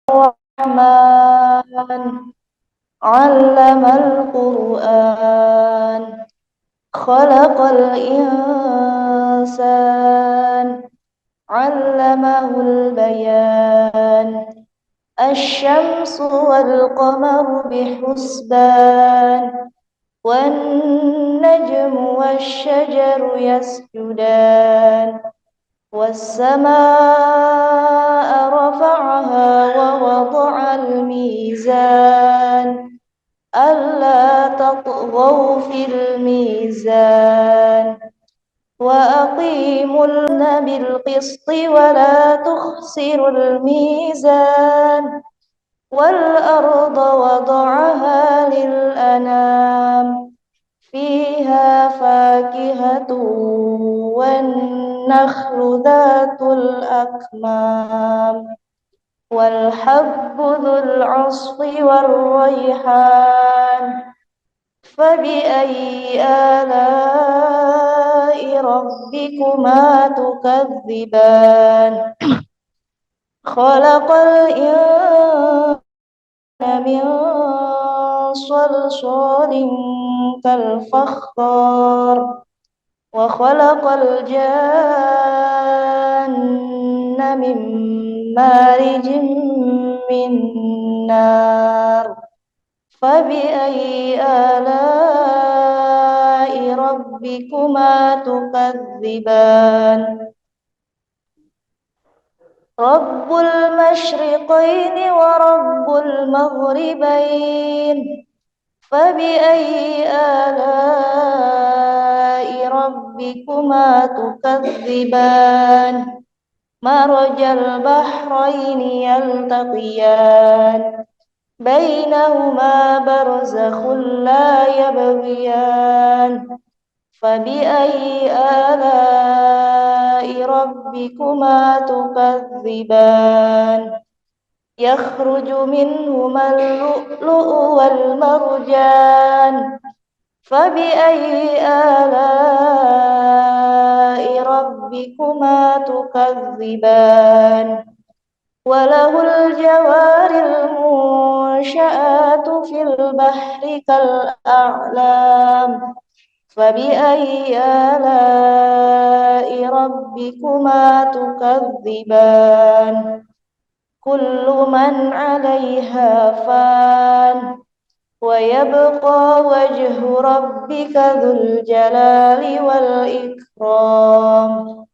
الرحمن علم القرآن خلق الإنسان علمه البيان الشمس والقمر بحسبان والنجم والشجر يسجدان والسماء رفعها ووضع الميزان ألا تطغوا في الميزان وأقيموا الوزن بالقسط ولا تخسروا الميزان والأرض وضعها للأنام فيها فاكهة والنخل ذات الأكمام والحب ذو العصف والريحان فبأي آلاء ربكما تكذبان خلق الإنسان من صلصال كالفخار وخلق الجان من مارج من نار فبأي آلاء ربكما تكذبان رب المشرقين ورب المغربين فبأي آلاء ربكما تكذبان مرج البحرين يلتقيان بينهما برزخ لا يبغيان فبأي آلاء ربكما تكذبان يخرج منهما اللؤلؤ والمرجان فبأي آلاء ربكما تكذبان وله الجوار المنشآت في البحر كالأعلام فبأي آلاء ربكما تكذبان كل من عليها فان ويبقى وجه ربك ذو الجلال والإكرام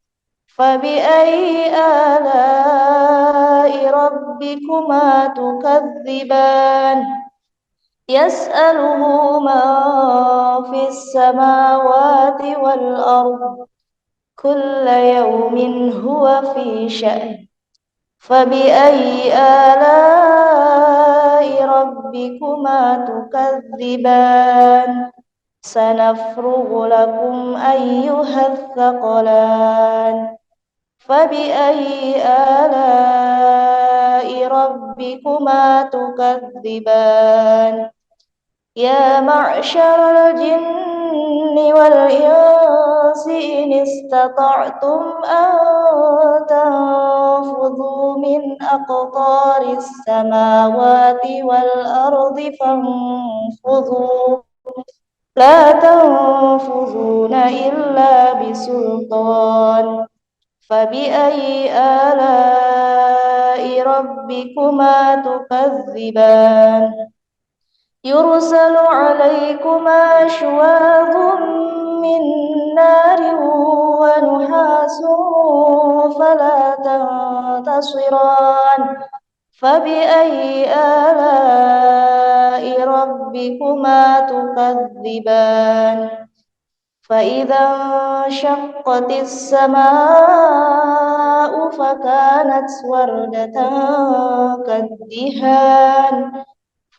فبأي آلاء ربكما تكذبان يسأله من في السماوات والأرض كل يوم هو في شأن فبأي آلاء ربكما تكذبان سنفرغ لكم أيها الثقلان فبأي آلاء ربكما تكذبان يا معشر الجن والإنس إن استطعتم أن تنفذوا من أقطار السماوات والأرض فانفذوا لا تنفذون إلا بسلطان فبأي آلاء ربكما تكذبان يرسل عليكما شواظ من نار ونحاس فلا تنتصران فبأي آلاء ربكما تكذبان فإذا انشقت السماء فكانت وردة كالدهان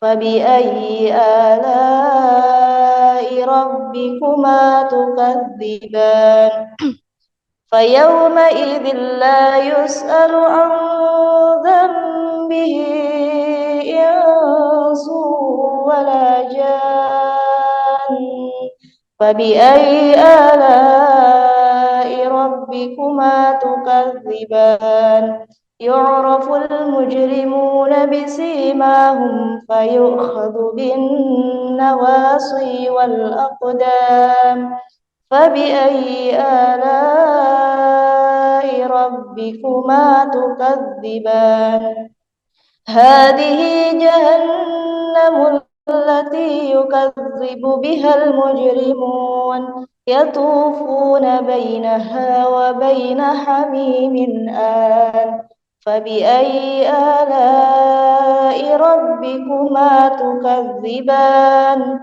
فبأي آلاء ربكما تكذبان فيومئذ لا يسأل عن ذنبه إنس ولا جان فبأي آلاء ربكما تكذبان يعرف المجرمون بسيماهم فيؤخذ بالنواصي والأقدام فبأي آلاء ربكما تكذبان هذه جهنم التي يكذب بها المجرمون يطوفون بينها وبين حميم آن فبأي آلاء ربكما تكذبان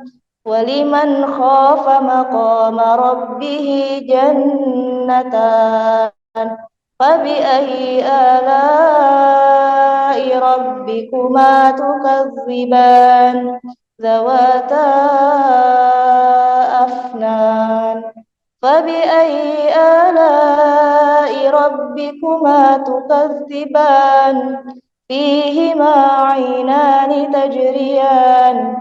ولمن خاف مقام ربه جنتان فبأي آلاء ربكما تكذبان ذواتا أفنان فبأي آلاء ربكما تكذبان فيهما عينان تجريان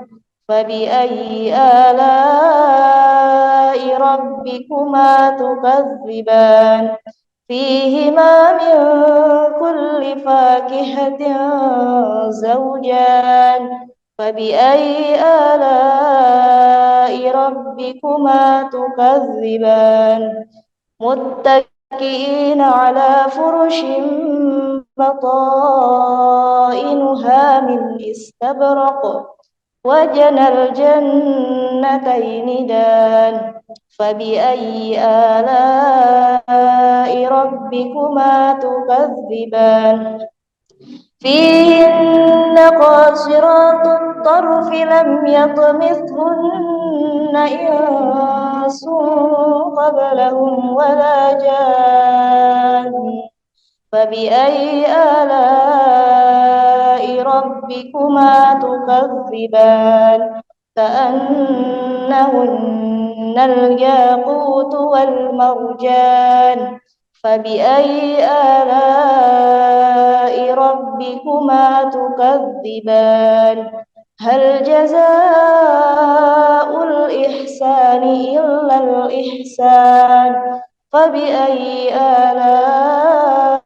فبأي آلاء ربكما تكذبان فيهما من كل فاكهة زوجان فبأي آلاء ربكما تكذبان متكئين على فرش بطائنها من استبرق وجنى الجنتين دان فبأي آلاء ربكما تكذبان فيهن قاصرات الطرف لم يطمثهن إنس قبلهم ولا جان فبأي آلاء ربكما تكذبان كأنهن الياقوت والمرجان فبأي آلاء ربكما تكذبان هل جزاء الإحسان إلا الإحسان فبأي آلاء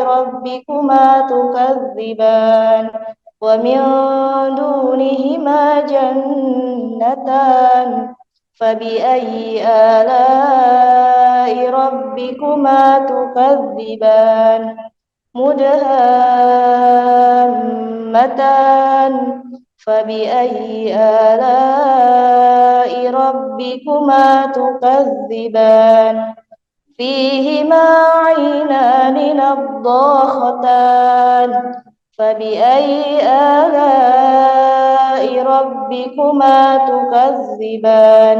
ربكما تكذبان ومن دونهما جنتان فبأي آلاء ربكما تكذبان مدهامتان فبأي آلاء ربكما تكذبان فيهما عينان نضاختان فبأي آلاء ربكما تكذبان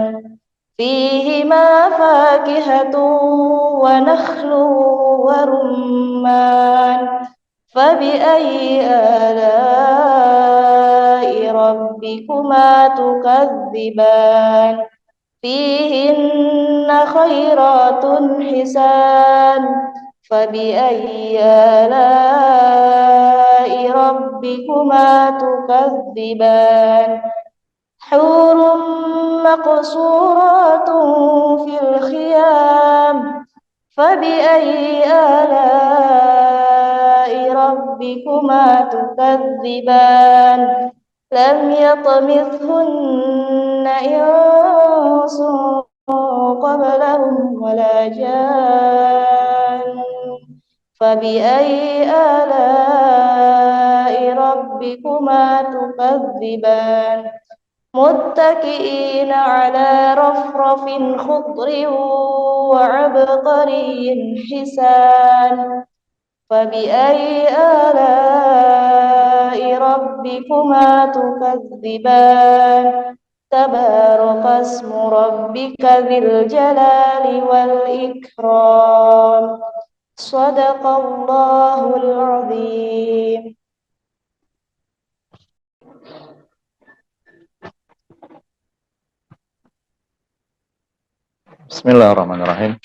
فيهما فاكهة ونخل ورمان فبأي آلاء ربكما تكذبان فيهن خيرات حسان فبأي آلاء ربكما تكذبان حور مقصورات في الخيام فبأي آلاء ربكما تكذبان لم يطمثهن إنس قبلهم ولا جان فبأي آلاء ربكما تكذبان متكئين على رفرف خضر وعبقري حسان فبأي آلاء ربكما تكذبان تبارك اسم ربك ذي الجلال والإكرام صدق الله العظيم. Bismillahirrahmanirrahim.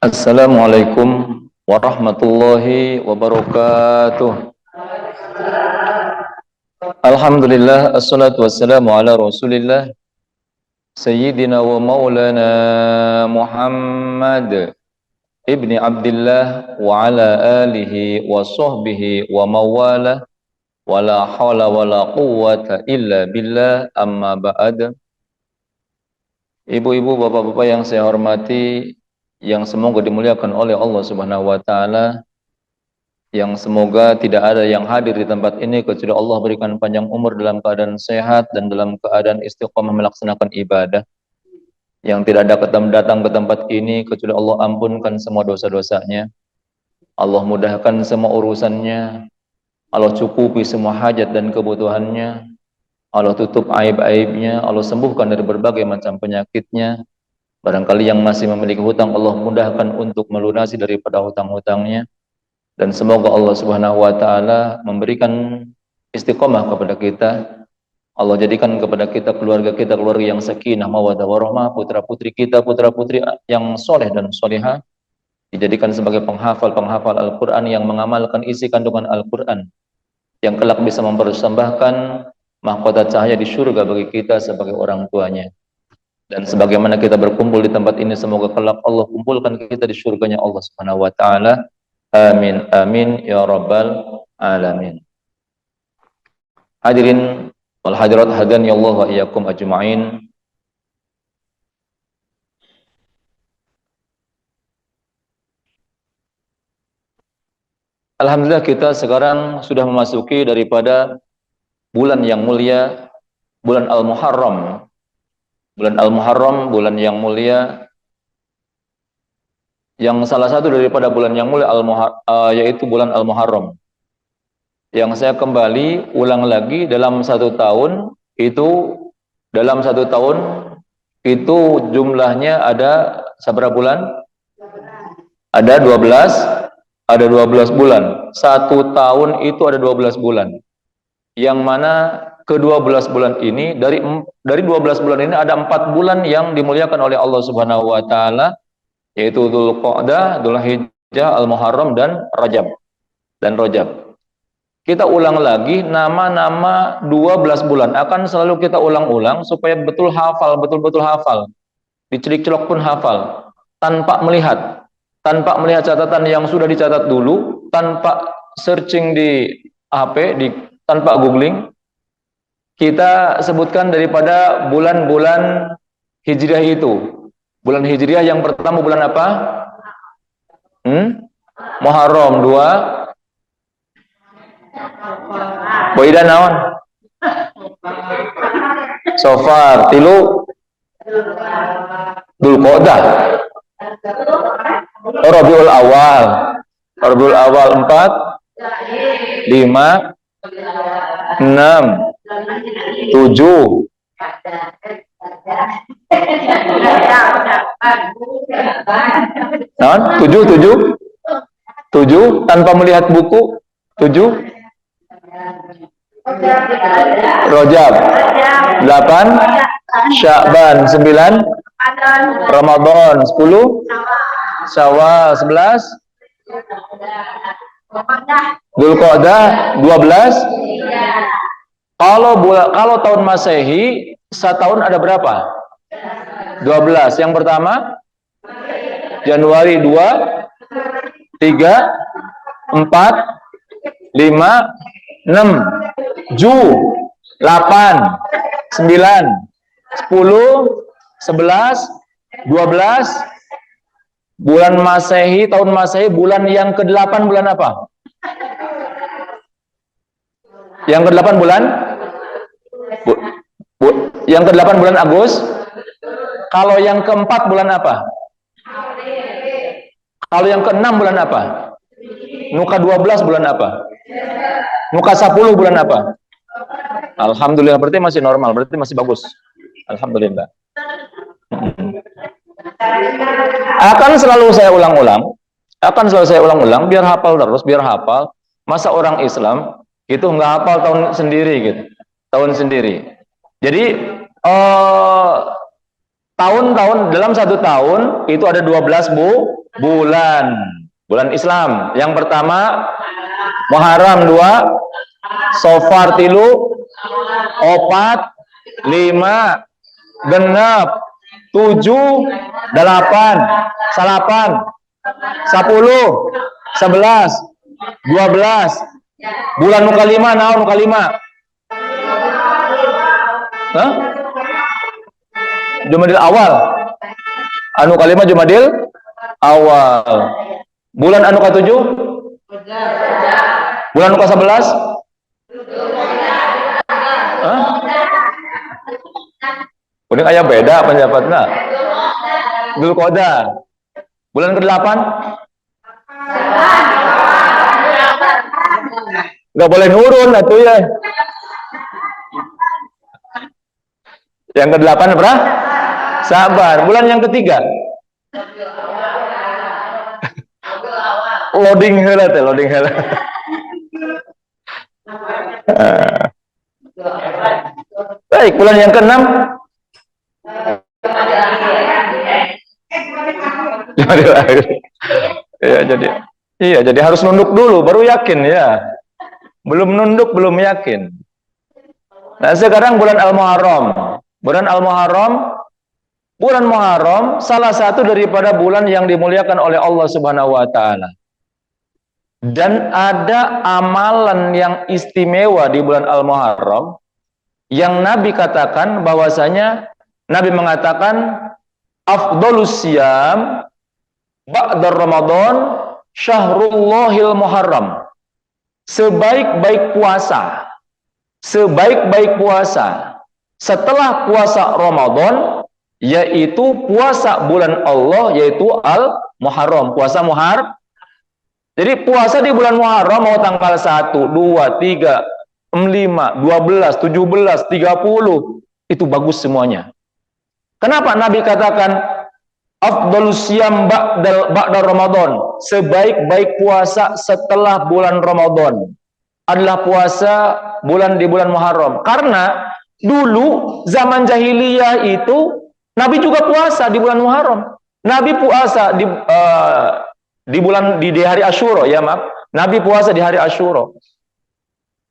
Assalamualaikum warahmatullahi wabarakatuh. Alhamdulillah, assalatu wassalamu ala rasulillah Sayyidina wa maulana Muhammad ibni Abdullah wa ala alihi wa sahbihi wa mawalah wa la hawla wa la quwwata illa billah amma ba'd. Ibu-ibu, bapak-bapak yang saya hormati, yang semoga dimuliakan oleh Allah Subhanahu wa taala, yang semoga tidak ada yang hadir di tempat ini kecuali Allah berikan panjang umur dalam keadaan sehat dan dalam keadaan istiqomah melaksanakan ibadah. Yang tidak ada datang ke tempat ini kecuali Allah ampunkan semua dosa-dosanya, Allah mudahkan semua urusannya, Allah cukupi semua hajat dan kebutuhannya, Allah tutup aib-aibnya, Allah sembuhkan dari berbagai macam penyakitnya. Barangkali yang masih memiliki hutang, Allah mudahkan untuk melunasi daripada hutang-hutangnya. Dan semoga Allah Subhanahu wa taala memberikan istiqomah kepada kita. Allah jadikan kepada kita keluarga yang sakinah, mawaddah warahmah, putra-putri kita, putra-putri yang soleh dan solehah, dijadikan sebagai penghafal Al-Quran yang mengamalkan isi kandungan Al-Quran, yang kelak bisa mempersembahkan mahkota cahaya di surga bagi kita sebagai orang tuanya. Dan sebagaimana kita berkumpul di tempat ini, semoga kelak Allah kumpulkan kita di surganya Allah Subhanahu wa taala. Amin amin ya rabbal alamin. Hadirin wal hadirat, hadani Allah wa iyyakum ajma'in. Alhamdulillah, kita sekarang sudah memasuki daripada bulan yang mulia, bulan Al-Muharram. Bulan Al-Muharram, bulan yang mulia, yang salah satu daripada bulan yang mulia yaitu bulan Al-Muharram. Yang saya kembali ulang lagi, dalam satu tahun itu jumlahnya ada seberapa bulan? Ada 12 bulan. Satu tahun itu ada 12 bulan. Yang mana ke-12 bulan ini, dari 12 bulan ini ada 4 bulan yang dimuliakan oleh Allah Subhanahu wa taala, yaitu Dzulqa'dah, Dzulhijjah, Al-Muharram dan Rajab. Kita ulang lagi nama-nama 12 bulan, akan selalu kita ulang-ulang supaya betul-betul hafal. Dicelik-celok pun hafal, tanpa melihat catatan yang sudah dicatat dulu, tanpa searching di HP, tanpa googling. Kita sebutkan daripada bulan-bulan Hijriah itu. Bulan Hijriah yang pertama bulan apa? Muharram. 2 Boida naon? Sofar. 3 Dzulqa'dah. Rabiul Awal. 4 5 6 7 7 tanpa melihat buku. 7 Rajab. 8 Sya'ban. 9 Ramadan. 10 Syawal. 11 Dzulqa'dah. 12 Kalau tahun Masehi, setahun ada berapa? 12. Yang pertama Januari. 2 3 4 5 6 Ju 8 9 10 11 12. Bulan Masehi, tahun Masehi, bulan yang ke-8 bulan apa? Yang ke-8 bulan? Yang ke-8 bulan Agustus. Kalau yang ke-4 bulan apa? Kalau yang ke-6 bulan apa? Nuka 12 bulan apa? Nuka 10 bulan apa? Alhamdulillah, berarti masih normal, berarti masih bagus. Alhamdulillah. Akan selalu saya ulang-ulang, biar hafal terus, Masa orang Islam itu nggak hafal tahun sendiri gitu. Jadi tahun-tahun, dalam satu tahun itu ada 12 bulan Islam. Yang pertama Muharram. 2 Sofar. 3 4 5 genep, 7, 8, 8, 10, 11, 12. Bulan nu kalima naon nu kalima? Hah? Jumadil awal. Anu kalima Jumadil awal. Bulan anu ka-7? Bulan anu ka-11? Hah? Kuning aya beda pendapatna. Dzulqa'dah. Bulan ke-8? Nggak boleh nurun atuh ya. Yang ke-8 apa? Sabar. Bulan yang ketiga? Loading heula teh, loading heula. Baik, bulan yang ke-6? Iya, jadi harus nunduk dulu baru yakin ya. Belum nunduk belum yakin. Nah, sekarang bulan Al-Muharram. Bulan Muharram salah satu daripada bulan yang dimuliakan oleh Allah Subhanahu wa taala. Dan ada amalan yang istimewa di bulan Al-Muharram yang Nabi katakan bahwasanya Nabi mengatakan afdhalus siyam ba'da Ramadan syahrullahil Muharram. Sebaik-baik puasa setelah puasa Ramadan yaitu puasa bulan Allah, yaitu Al-Muharram, puasa Muharram. Jadi puasa di bulan Muharram mau tanggal 1, 2, 3, 5, 12, 17, 30 itu bagus semuanya. Kenapa Nabi katakan afdhalus siyam ba'da Ramadan? Sebaik-baik puasa setelah bulan Ramadan adalah puasa di bulan Muharram. Karena dulu zaman jahiliyah itu Nabi juga puasa di bulan Muharram. Nabi puasa di hari Asyura, ya maaf. Nabi puasa di hari Asyura.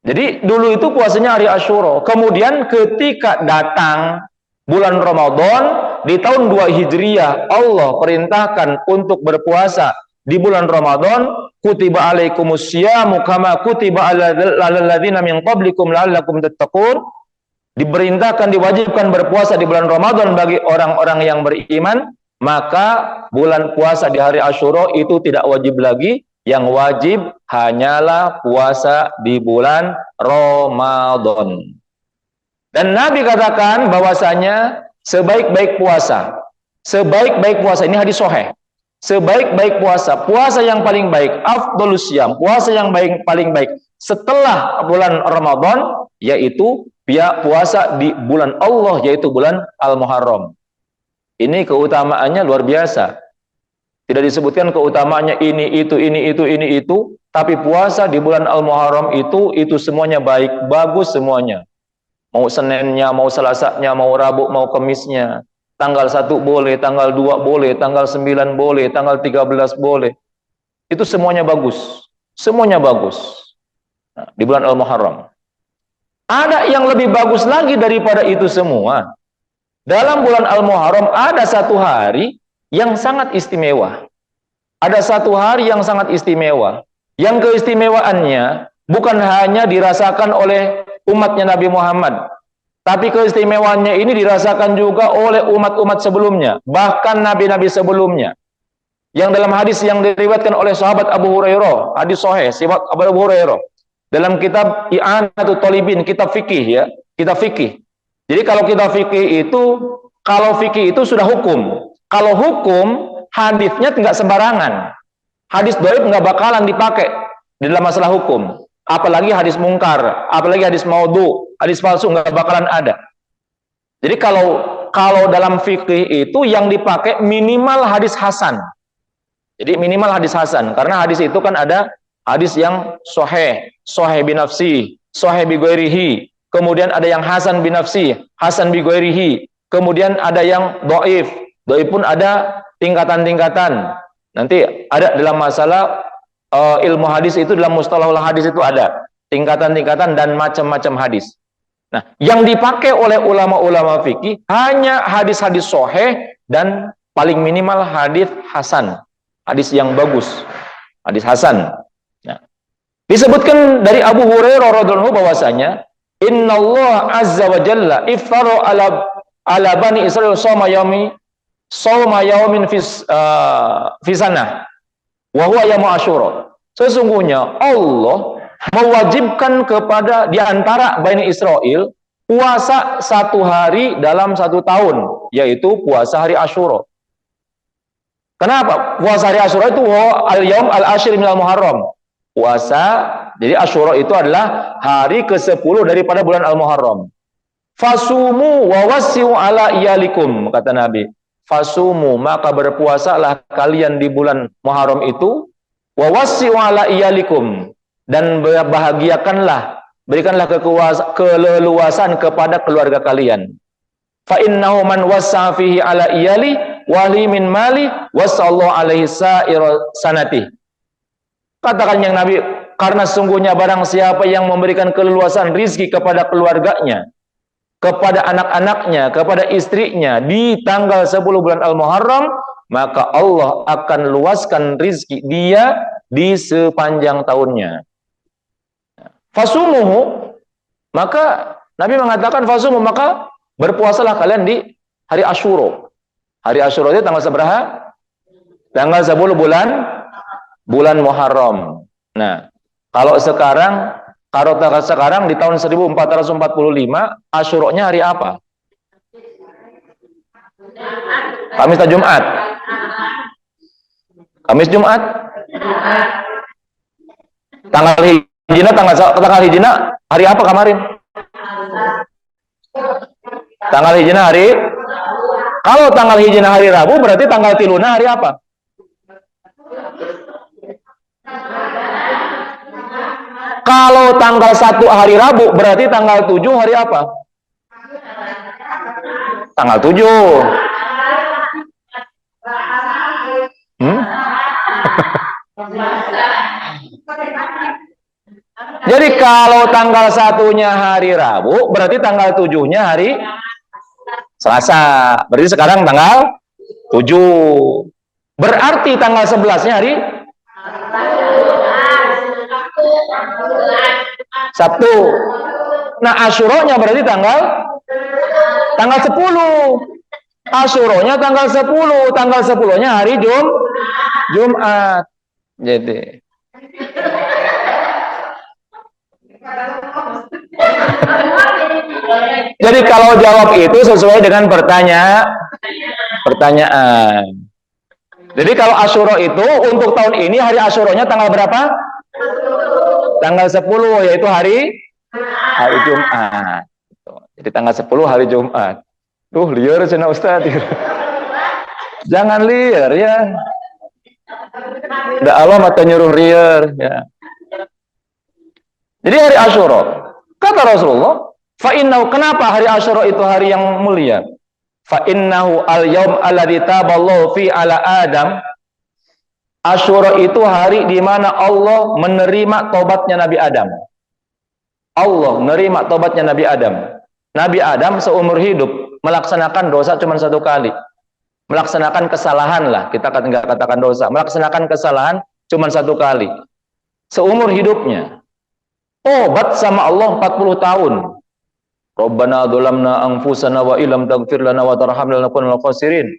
Jadi dulu itu puasanya hari Asyura. Kemudian ketika datang bulan Ramadan di tahun 2 Hijriah, Allah perintahkan untuk berpuasa di bulan Ramadan. Kutiba alaikumus syiyamu kama kutiba alal ladzina min qablikum la'allakum tattaqun. Diperintahkan, diwajibkan berpuasa di bulan Ramadan bagi orang-orang yang beriman, maka bulan puasa di hari Asyura itu tidak wajib lagi. Yang wajib hanyalah puasa di bulan Ramadan. Dan Nabi katakan bahwasanya sebaik-baik puasa, ini hadis sahih. Sebaik-baik puasa yang paling baik, afdhalus syiyam, puasa yang paling baik setelah bulan Ramadan yaitu puasa di bulan Allah, yaitu bulan Al-Muharram. Ini keutamaannya luar biasa. Tidak disebutkan keutamaannya ini itu, tapi puasa di bulan Al-Muharram itu semuanya baik, bagus semuanya. Mau Seninnya, mau Selasanya, mau Rabu, mau Kemisnya. Tanggal 1 boleh, tanggal 2 boleh, tanggal 9 boleh, tanggal 13 boleh. Itu semuanya bagus. Semuanya bagus. Nah, di bulan Al-Muharram. Ada yang lebih bagus lagi daripada itu semua. Dalam bulan Al-Muharram ada satu hari yang sangat istimewa. Ada satu hari yang sangat istimewa. Yang keistimewaannya bukan hanya dirasakan oleh umatnya Nabi Muhammad, tapi keistimewaannya ini dirasakan juga oleh umat-umat sebelumnya, bahkan nabi-nabi sebelumnya. Yang dalam hadis yang diriwayatkan oleh sahabat Abu Hurairah, hadis sahih sahabat Abu Hurairah, dalam kitab I'anatul Talibin, kitab fikih ya, kitab fikih. Jadi kalau kitab fikih itu sudah hukum. Kalau hukum, hadisnya tidak sembarangan. Hadis dhaif nggak bakalan dipakai di dalam masalah hukum. Apalagi hadis mungkar, apalagi hadis maudhu, hadis palsu nggak bakalan ada. Jadi kalau dalam fikih itu yang dipakai minimal hadis hasan. Jadi minimal hadis hasan, karena hadis itu kan ada hadis yang sahih, sahih bin nafsi, sahih bi ghairihi, kemudian ada yang hasan bin nafsi, hasan bi ghairihi, kemudian ada yang dhaif. Dhaif pun ada tingkatan-tingkatan. Nanti ada dalam masalah ilmu hadis itu, dalam mustalahul hadis itu ada tingkatan-tingkatan dan macam-macam hadis. Nah, yang dipakai oleh ulama-ulama fikih hanya hadis-hadis sahih dan paling minimal hadis hasan, hadis yang bagus, hadis hasan. Nah, disebutkan dari Abu Hurairah radhiyallahu bahwasanya Innallaha azza wa jalla iftara ala bani Israil sawma yaumin fi sanah wa huwa yaum Asyura. Sesungguhnya Allah mewajibkan kepada di antara Bani Israel puasa satu hari dalam satu tahun, yaitu puasa hari Asyura. Kenapa? Puasa hari Asyura itu al-yaum al-ashir minal Muharram. Puasa, jadi Asyura itu adalah hari ke-10 daripada bulan Al-Muharram. Fasumu wa wassiu ala iyalikum, kata Nabi. Fasumu, maka berpuasalah kalian di bulan Muharram itu, wa wassiu ala iyalikum, dan bahagiakanlah, berikanlah keleluasan kepada keluarga kalian. Fa innahu man wassa fihi ala iyali wali min mali wasallahu alaihi sa'ira sanati. Katakan yang Nabi, karena sungguhnya barang siapa yang memberikan keleluasan rizki kepada keluarganya, kepada anak-anaknya, kepada istrinya di tanggal 10 bulan Al-Muharram, maka Allah akan luaskan rizki dia di sepanjang tahunnya. Fasumuhu, maka Nabi mengatakan fasumu, maka berpuasalah kalian di hari Asyura. Hari Asyura itu tanggal seberapa? Tanggal 10 bulan Muharram. Nah, kalau sekarang di tahun 1445 Asyura-nya hari apa? Kamis atau Jumat? Kamis Jumat? Tanggal Hijrah hari apa kemarin? Tanggal Hijrah hari, kalau tanggal Hijrah hari Rabu, berarti tanggal Tiluna hari apa? Kalau tanggal 1 hari Rabu, berarti tanggal 7 hari apa? Tanggal 7. Jadi kalau tanggal 1-nya hari Rabu, berarti tanggal 7-nya hari Selasa. Berarti sekarang tanggal 7. Berarti tanggal 11-nya hari Sabtu. Nah, Asyura-nya berarti tanggal 10. Asyura-nya tanggal 10. Tanggal 10-nya hari Jumat. Jadi kalau jawab itu sesuai dengan pertanyaan. Jadi kalau Asyura itu untuk tahun ini hari Asyuranya tanggal berapa? Tanggal 10, yaitu hari Jumat. Jadi tanggal 10 hari Jumat. Liar cina Ustaz. Jangan liar ya. Udah Allah mata nyuruh liar ya. Jadi hari Asyura, kata Rasulullah, fa innahu, kenapa hari Asyura itu hari yang mulia? Fa innahu al-yaum alladzi taballahu fi ala Adam. Asyura itu hari di mana Allah menerima tobatnya Nabi Adam. Allah menerima tobatnya Nabi Adam. Nabi Adam seumur hidup melaksanakan dosa cuma 1 kali. Melaksanakan kesalahan lah, kita nggak katakan dosa. Melaksanakan kesalahan cuma 1 kali. Seumur hidupnya. Tobat sama Allah 40 tahun. Rabbana dzalamna anfusana wa illam taghfir lana wa tarhamna lanakunanna minal khasirin.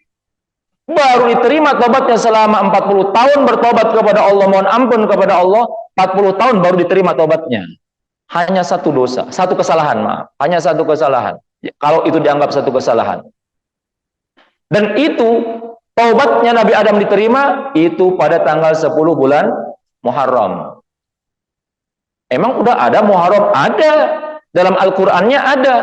Baru diterima tobatnya selama 40 tahun bertobat kepada Allah, mohon ampun kepada Allah, 40 tahun baru diterima tobatnya. Hanya 1 dosa, 1 kesalahan, maaf. Hanya 1 kesalahan. Kalau itu dianggap 1 kesalahan. Dan itu tobatnya Nabi Adam diterima itu pada tanggal 10 bulan Muharram. Emang udah ada Muharram? Ada. Dalam Al-Qur'annya ada.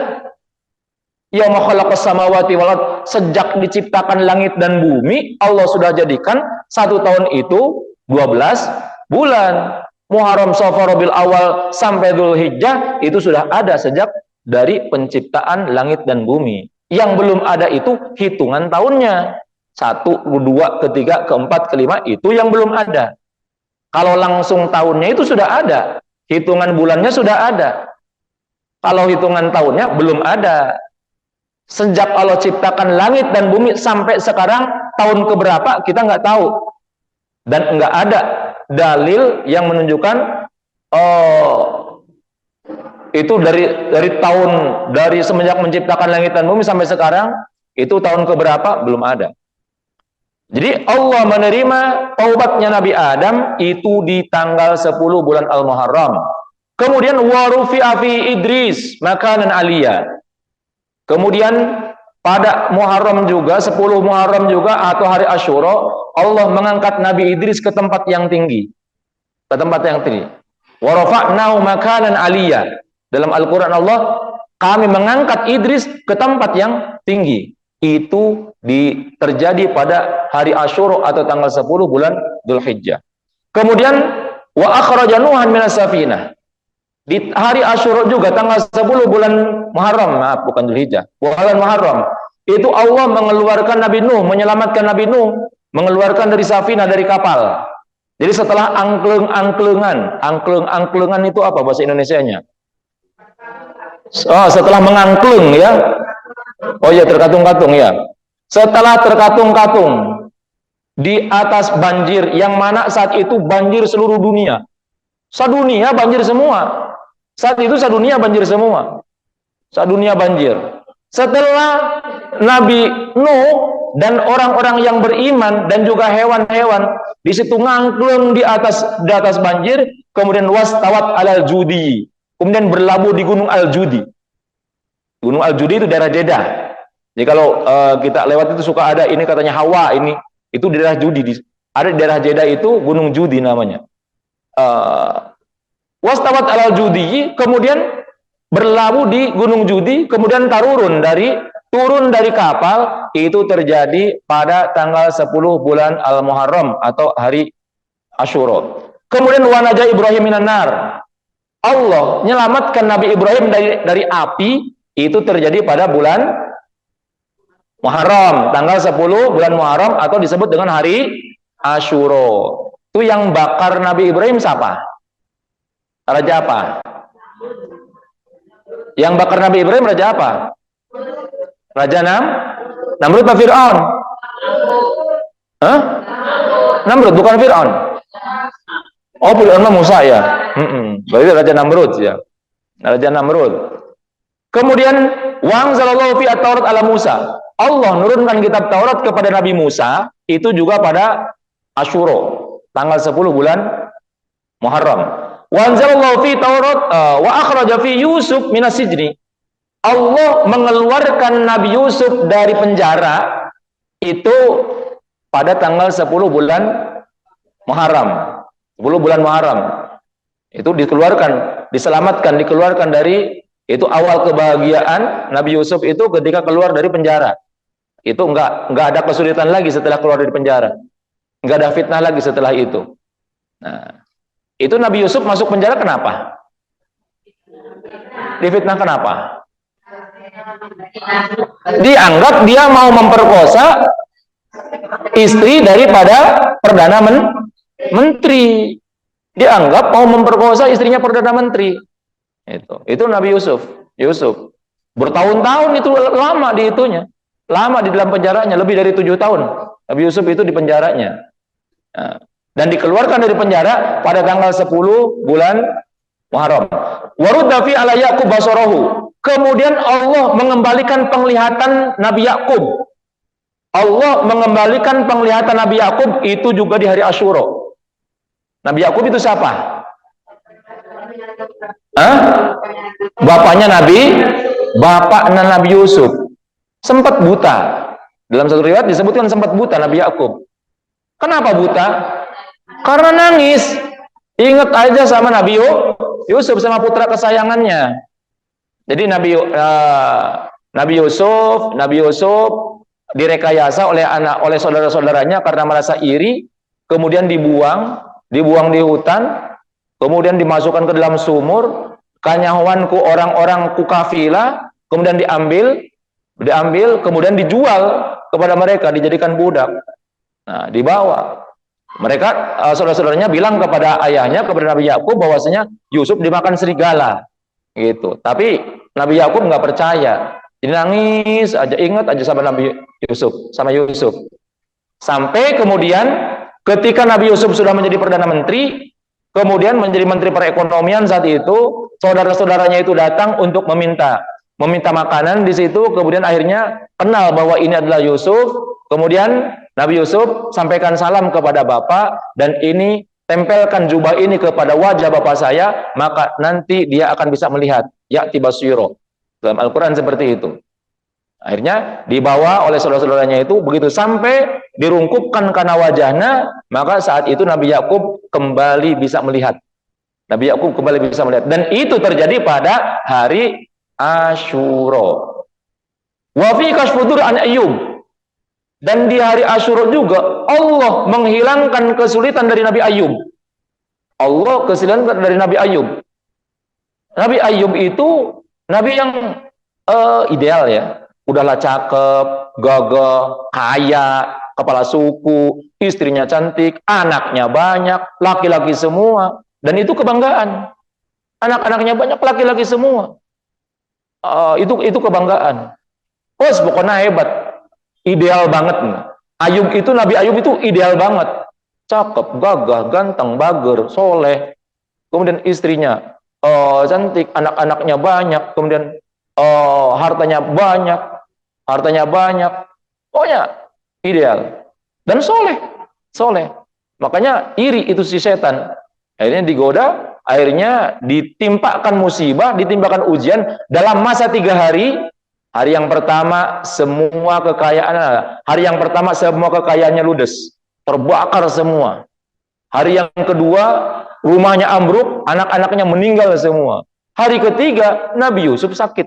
Yauma khalaqas samawati wal ardh, sejak diciptakan langit dan bumi, Allah sudah jadikan 1 tahun itu 12 bulan. Muharram, Safar, Rabiul Awal sampai Dzulhijjah itu sudah ada sejak dari penciptaan langit dan bumi. Yang belum ada itu hitungan tahunnya. 1, 2, ketiga, keempat, kelima itu yang belum ada. Kalau langsung tahunnya itu sudah ada. Hitungan bulannya sudah ada. Kalau hitungan tahunnya belum ada. Sejak Allah ciptakan langit dan bumi sampai sekarang tahun keberapa kita nggak tahu. Dan nggak ada dalil yang menunjukkan itu dari semenjak menciptakan langit dan bumi sampai sekarang itu tahun keberapa belum ada. Jadi Allah menerima taubatnya Nabi Adam itu di tanggal 10 bulan Al-Muharram. Kemudian warufi'a fi Idris makanan aliyah. Kemudian pada Muharram juga, 10 Muharram juga atau hari Asyura, Allah mengangkat Nabi Idris ke tempat yang tinggi. Ke tempat yang tinggi. Wa rafa'nahu makanan aliyah. Dalam Al-Qur'an Allah, kami mengangkat Idris ke tempat yang tinggi. Itu terjadi pada hari Asyura atau tanggal 10 bulan Dzulhijjah. Kemudian wa akhraja Nuhan minas safinah. Di hari Asyura juga tanggal 10 bulan Muharram, maaf bukan Dzulhijjah, bulan Muharram. Itu Allah mengeluarkan Nabi Nuh, menyelamatkan Nabi Nuh, mengeluarkan dari safinah, dari kapal. Jadi setelah angklung-angklungan itu apa bahasa Indonesianya? Setelah mengangklung ya. Oh ya, terkatung-katung ya. Setelah terkatung-katung di atas banjir yang mana saat itu banjir seluruh dunia. Sadunia banjir semua. Saat itu sadunia banjir semua. Sadunia banjir. Setelah Nabi Nuh dan orang-orang yang beriman dan juga hewan-hewan di situ ngangklung di atas banjir, kemudian wastawat alal judi. Kemudian berlabuh di Gunung Al-Judi. Gunung Al-Judi itu daerah Jeddah. Jadi kalau kita lewat itu suka ada ini katanya Hawa, ini itu daerah Judi. Ada di daerah Jeddah itu Gunung Judi namanya. Wastawat alal Judi, kemudian berlabuh di Gunung Judi, kemudian turun dari kapal, itu terjadi pada tanggal 10 bulan Al-Muharram atau hari Asyura. Kemudian wanaja Ibrahim minan nar. Allah menyelamatkan Nabi Ibrahim dari api, itu terjadi pada bulan Muharram, tanggal 10 bulan Muharram atau disebut dengan hari Asyura. Itu yang bakar Nabi Ibrahim siapa? Raja apa? Yang bakar Nabi Ibrahim raja apa? Raja Namrud atau Fir'aun? Namrud bukan Fir'aun. Oh, Fir'aun Musa ya. Berarti Raja Namrud ya. Raja Namrud. Kemudian wa anzalallahu fi at-Taurat ala Musa. Allah nurunkan kitab Taurat kepada Nabi Musa itu juga pada Asyura, tanggal 10 bulan Muharram. Wa anzalallahu fi Taurat wa akhraja fi Yusuf minas sijni. Allah mengeluarkan Nabi Yusuf dari penjara itu pada tanggal 10 bulan Muharram. 10 bulan Muharram. Itu dikeluarkan, dikeluarkan dari itu awal kebahagiaan Nabi Yusuf itu ketika keluar dari penjara. Itu enggak ada kesulitan lagi setelah keluar dari penjara. Enggak ada fitnah lagi setelah itu. Nah, itu Nabi Yusuf masuk penjara kenapa? Difitnah kenapa? Dianggap dia mau memperkosa istri daripada Perdana Menteri. Dianggap mau memperkosa istrinya Perdana Menteri. Itu Nabi Yusuf. Bertahun-tahun itu lama dihitungnya. Lama di dalam penjaranya, lebih dari 7 tahun. Nabi Yusuf itu di penjaranya. Nah, dan dikeluarkan dari penjara pada tanggal 10 bulan Muharram. Warudda fi ala Yaqub basarahu. Kemudian Allah mengembalikan penglihatan Nabi Yakub. Allah mengembalikan penglihatan Nabi Yakub itu juga di hari Asyura. Nabi Yakub itu siapa? Bapaknya Nabi Yusuf. Sempat buta. Dalam satu riwayat disebutkan sempat buta Nabi Yakub. Kenapa buta? Karena nangis. Ingat aja sama Nabi Yusuf, sama putra kesayangannya. Jadi Nabi Yusuf direkayasa oleh saudara-saudaranya karena merasa iri, kemudian dibuang di hutan, kemudian dimasukkan ke dalam sumur, kanyawanku orang-orang kukafila, kemudian diambil, kemudian dijual kepada mereka, dijadikan budak. Nah, dibawa. Mereka saudara-saudaranya bilang kepada ayahnya, kepada Nabi Yakub bahwasanya Yusuf dimakan serigala. gitu. Tapi Nabi Yakub nggak percaya. Jadi nangis aja, ingat aja sama Nabi Yusuf. Sampai kemudian ketika Nabi Yusuf sudah menjadi Perdana Menteri, kemudian menjadi Menteri Perekonomian saat itu, saudara-saudaranya itu datang untuk meminta makanan di situ, kemudian akhirnya kenal bahwa ini adalah Yusuf. Kemudian Nabi Yusuf sampaikan salam kepada bapak, dan ini tempelkan jubah ini kepada wajah bapak saya, maka nanti dia akan bisa melihat. Ya tibasyiro. Dalam Al-Quran seperti itu. Akhirnya dibawa oleh saudara-saudaranya itu, begitu sampai dirungkupkan karena wajahnya, maka saat itu Nabi Yakub kembali bisa melihat. Dan itu terjadi pada hari Asyura. Wa fi kashfudur an Ayyub. Dan di hari Asyura juga Allah menghilangkan kesulitan dari Nabi Ayub. Allah kesulitan dari Nabi Ayub. Nabi Ayub itu nabi yang ideal ya. Udahlah cakep, gagah, kaya, kepala suku, istrinya cantik, anaknya banyak, laki-laki semua. Dan itu kebanggaan. Anak-anaknya banyak, laki-laki semua. Itu kebanggaan. Pokoknya hebat. Ideal banget. Nabi Ayub itu ideal banget. Cakep, gagah, ganteng, bager, soleh. Kemudian istrinya cantik, anak-anaknya banyak. Kemudian hartanya banyak. Pokoknya ideal. Dan soleh. Makanya iri itu si setan. Akhirnya digoda, akhirnya ditimpakan musibah, ditimpakan ujian dalam masa 3 hari. Hari yang pertama semua kekayaannya ludes, terbakar semua. Hari yang kedua rumahnya ambruk, anak-anaknya meninggal semua. Hari ketiga Nabi Yusuf sakit.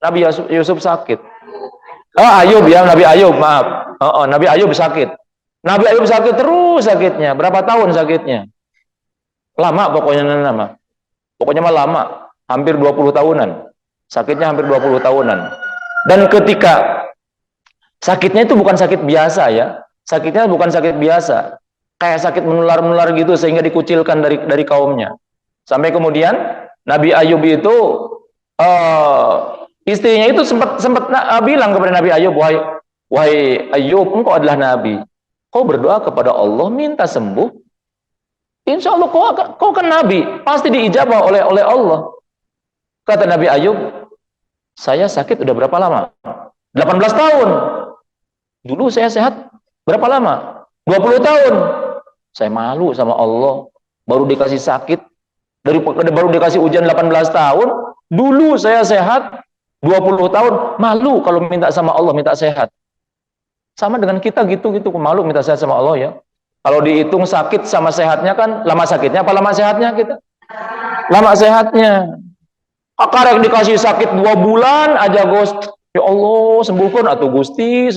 Nabi Ayub sakit. Nabi Ayub sakit terus sakitnya. Berapa tahun sakitnya? Lama pokoknya lama. Hampir 20 tahunan. Sakitnya hampir 20 tahunan. Dan ketika sakitnya itu bukan sakit biasa ya. Sakitnya bukan sakit biasa. Kayak sakit menular-menular gitu sehingga dikucilkan dari kaumnya. Sampai kemudian Nabi Ayub itu istrinya itu sempat bilang kepada Nabi Ayub, wahai Ayub, engkau adalah nabi. Kau berdoa kepada Allah minta sembuh. Insya Allah kau kan nabi, pasti diijabah oleh Allah. Kata Nabi Ayub, saya sakit udah berapa lama? 18 tahun. Dulu saya sehat berapa lama? 20 tahun. Saya malu sama Allah. Baru dikasih sakit, baru dikasih ujian 18 tahun. Dulu saya sehat 20 tahun. Malu kalau minta sama Allah, minta sehat. Sama dengan kita gitu, malu minta sehat sama Allah ya. Kalau dihitung sakit sama sehatnya kan, lama sakitnya apa lama sehatnya kita? Lama sehatnya. Akarek dikasih sakit 2 bulan aja Gusti. Ya Allah, sembuhkan atuh Gusti.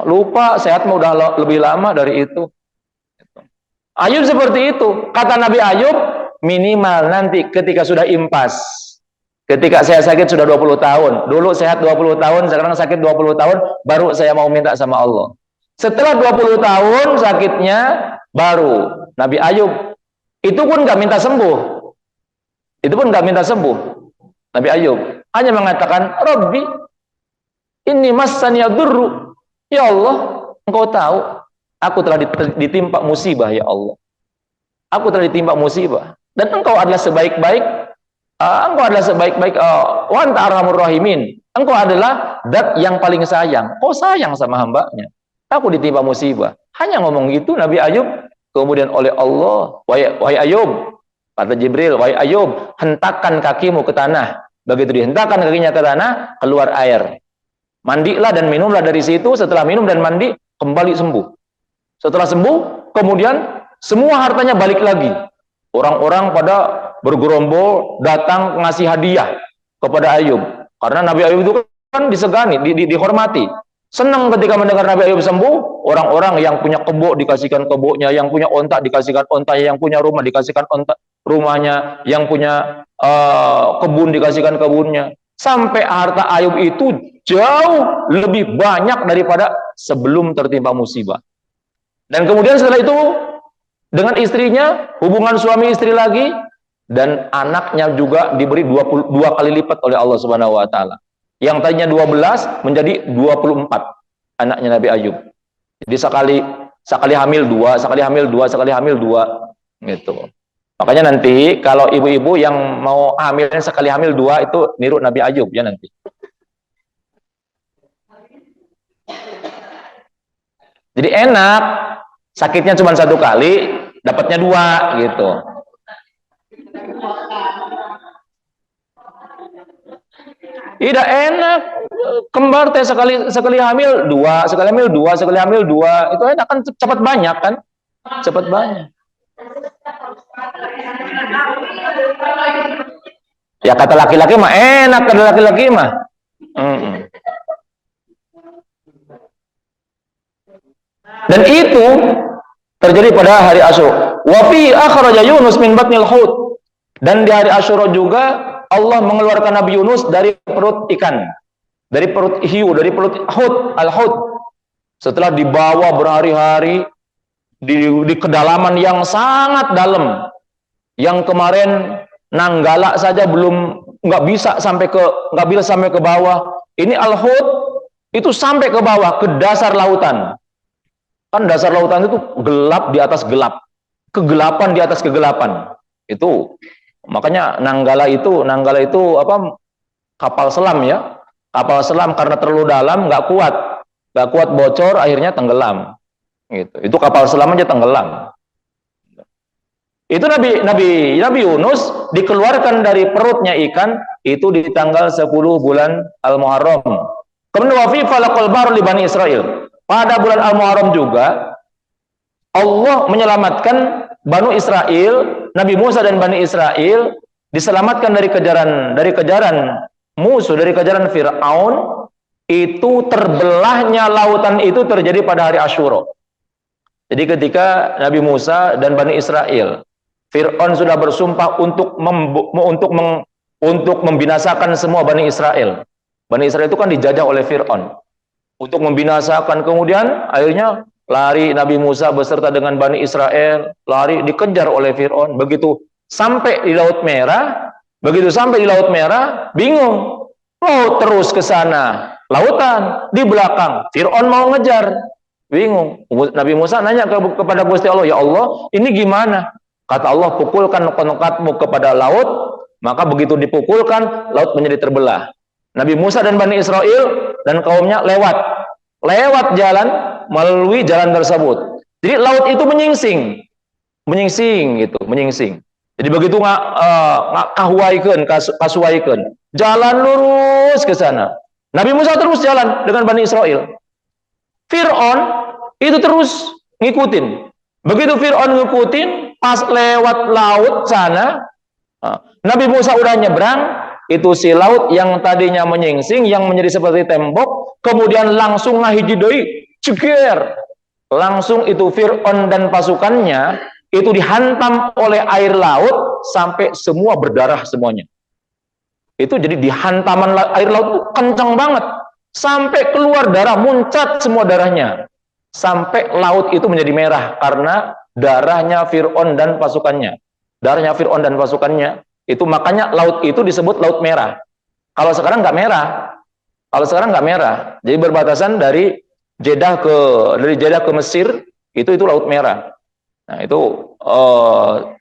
Lupa, sehat mah udah lebih lama dari itu. Ayub seperti itu. Kata Nabi Ayub, minimal nanti ketika sudah impas. Ketika saya sakit sudah 20 tahun. Dulu sehat 20 tahun, sekarang sakit 20 tahun, baru saya mau minta sama Allah. Setelah 20 tahun sakitnya, baru Nabi Ayub itu pun gak minta sembuh. Nabi Ayub hanya mengatakan, Rabbi, inni massani yadurru. Ya Allah, engkau tahu, aku telah ditimpa musibah ya Allah. Aku telah ditimpa musibah. Dan engkau adalah sebaik-baik, wa anta arhamur rahimin. Engkau adalah zat yang paling sayang. Kau sayang sama hambanya. Aku ditimpa musibah. Hanya ngomong gitu Nabi Ayub. Kemudian oleh Allah, wahai Ayub, kata Jibril, wahai Ayub, hentakkan kakimu ke tanah. Begitu dihentakkan kakinya ke tanah, keluar air. Mandilah dan minumlah dari situ. Setelah minum dan mandi, kembali sembuh. Setelah sembuh, kemudian semua hartanya balik lagi. Orang-orang pada bergerombol datang ngasih hadiah kepada Ayub. Karena Nabi Ayub itu kan disegani, dihormati. Senang ketika mendengar Nabi Ayub sembuh. Orang-orang yang punya kebo dikasihkan kebonya, yang punya ontak dikasihkan ontanya, yang punya rumah dikasihkan ontak rumahnya, yang punya kebun dikasihkan kebunnya. Sampai harta Ayub itu jauh lebih banyak daripada sebelum tertimpa musibah. Dan kemudian setelah itu dengan istrinya, hubungan suami istri lagi, dan anaknya juga diberi 22 kali lipat oleh Allah Subhanahu wa taala. Yang tadinya 12 menjadi 24 anaknya Nabi Ayub. Jadi sekali hamil 2, sekali hamil 2, sekali hamil 2 gitu. Makanya nanti kalau ibu-ibu yang mau hamilnya sekali hamil 2 itu niru Nabi Ayub ya nanti. Jadi enak, sakitnya cuma 1 kali, dapatnya 2 gitu. Tidak enak, kembar teh sekali hamil 2, sekali hamil 2, sekali hamil 2, itu enak kan, cepat banyak kan, cepat banyak. Ya kata laki-laki mah enak, kata laki-laki mah. Dan itu terjadi pada hari Asyura. Wa fi akhraja Yunus min batnil hut. Dan di hari Asyura juga Allah mengeluarkan Nabi Yunus dari perut ikan, dari perut hiu, dari perut hut, al-hut. Setelah dibawa berhari-hari di kedalaman yang sangat dalam, yang kemarin Nanggala saja nggak bisa sampai ke bawah. Ini al-hut itu sampai ke bawah, ke dasar lautan. Kan dasar lautan itu gelap di atas gelap, kegelapan di atas kegelapan. Itu makanya Nanggala itu apa, kapal selam ya, kapal selam karena terlalu dalam nggak kuat bocor, akhirnya tenggelam. Gitu. Itu kapal selam aja tenggelam. Itu Nabi Yunus dikeluarkan dari perutnya ikan itu di tanggal 10 bulan Al-Muharram. Kemudian wa fi falaqal bahr li Bani Israil. Pada bulan Al-Muharram juga Allah menyelamatkan Bani Israel, Nabi Musa dan Bani Israel diselamatkan dari kejaran musuh, dari kejaran Fir'aun. Itu terbelahnya lautan itu terjadi pada hari Asyura. Jadi ketika Nabi Musa dan Bani Israel, Fir'aun sudah bersumpah untuk membinasakan semua Bani Israel. Bani Israel itu kan dijajah oleh Fir'aun untuk membinasakan. Kemudian akhirnya lari Nabi Musa beserta dengan Bani Israel, lari dikejar oleh Fir'aun. Begitu sampai di Laut Merah, bingung. Mau terus ke sana, lautan di belakang, Fir'aun mau ngejar, bingung. Nabi Musa nanya kepada Gusti Allah, ya Allah, ini gimana? Kata Allah, pukulkan tongkatmu kepada laut, maka begitu dipukulkan, laut menjadi terbelah. Nabi Musa dan Bani Israel dan kaumnya lewat jalan, melalui jalan tersebut. Jadi laut itu menyingsing gitu. Jadi begitu kasuaikeun, jalan lurus ke sana. Nabi Musa terus jalan dengan Bani Israel. Fir'aun itu terus ngikutin. Begitu Fir'aun ngikutin, pas lewat laut sana, Nabi Musa udah nyebrang, itu si laut yang tadinya menyingsing, yang menjadi seperti tembok, kemudian langsung ngahiji deui, ceger. Langsung itu Fir'aun dan pasukannya itu dihantam oleh air laut sampai semua berdarah semuanya. Itu jadi dihantaman air laut itu kencang banget, sampai keluar darah, muncat semua darahnya. Sampai laut itu menjadi merah karena darahnya Fir'aun dan pasukannya. Darahnya Fir'aun dan pasukannya. Itu makanya laut itu disebut Laut Merah. Kalau sekarang nggak merah. Jadi berbatasan dari Jeddah ke Mesir, itu Laut Merah. Nah, itu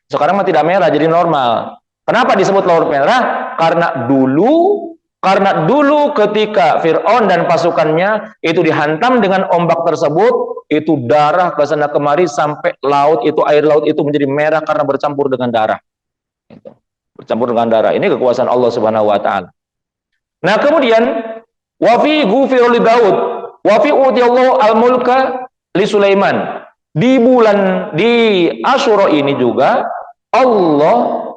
sekarang mah tidak merah, jadi normal. Kenapa disebut Laut Merah? Karena dulu ketika Fir'aun dan pasukannya itu dihantam dengan ombak tersebut, itu darah ke sana kemari sampai air laut itu menjadi merah karena bercampur dengan darah. Bercampur dengan darah. Ini kekuasaan Allah Subhanahu wa taala. Nah, kemudian wa fi ghufira li Daud, wa fi utiyallahu al-mulka li Sulaiman. Di Asyura ini juga Allah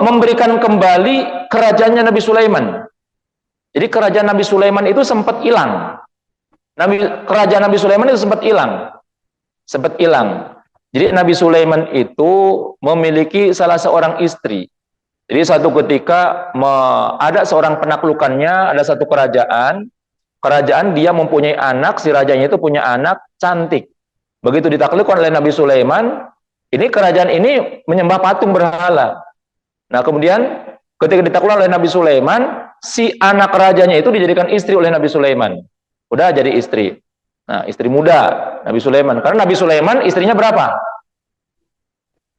memberikan kembali kerajaannya Nabi Sulaiman. Jadi kerajaan Nabi Sulaiman itu sempat hilang. Kerajaan Nabi Sulaiman itu sempat hilang. Jadi Nabi Sulaiman itu memiliki salah seorang istri. Jadi satu ketika ada seorang penaklukannya, ada satu kerajaan dia mempunyai anak, si rajanya itu punya anak cantik. Begitu ditaklukkan oleh Nabi Sulaiman, Ini kerajaan ini menyembah patung berhala. Nah, kemudian ketika ditaklukkan oleh Nabi Sulaiman, si anak rajanya itu dijadikan istri oleh Nabi Sulaiman. Udah jadi istri. Nah, istri muda Nabi Sulaiman. Karena Nabi Sulaiman istrinya berapa?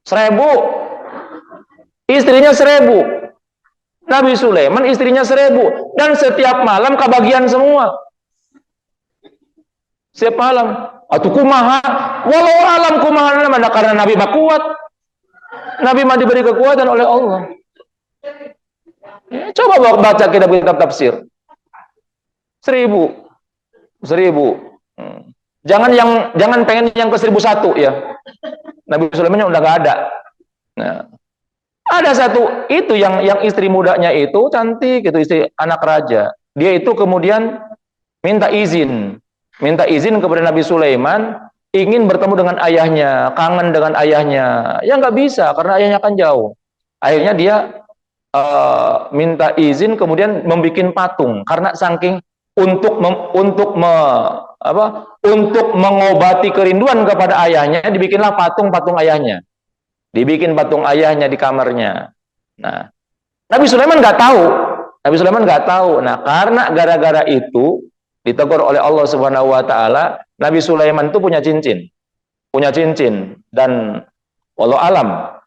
1000. Istrinya 1000. Nabi Sulaiman istrinya 1000. Dan setiap malam kebagian semua. Setiap malam. Atau kumaha. Walau alam kumaha. Karena Nabi mah kuat. Nabi mah diberi kekuatan oleh Allah. Ya, coba baca kitab-kitab tafsir. 1000. Jangan pengen yang ke 1001 ya. Nabi Sulaiman udah nggak ada. Nah, ada satu itu yang istri mudanya itu cantik, itu istri anak raja. Dia itu kemudian minta izin kepada Nabi Sulaiman, ingin bertemu dengan ayahnya, kangen dengan ayahnya. Ya nggak bisa karena ayahnya kan jauh. Akhirnya dia minta izin kemudian membuat patung karena saking untuk mengobati kerinduan kepada ayahnya, dibikinlah patung ayahnya. Dibikin patung ayahnya di kamarnya. Nah, Nabi Sulaiman nggak tahu. Nah, karena gara-gara itu ditegur oleh Allah Subhanahu wa taala, Nabi Sulaiman itu punya cincin dan walau alam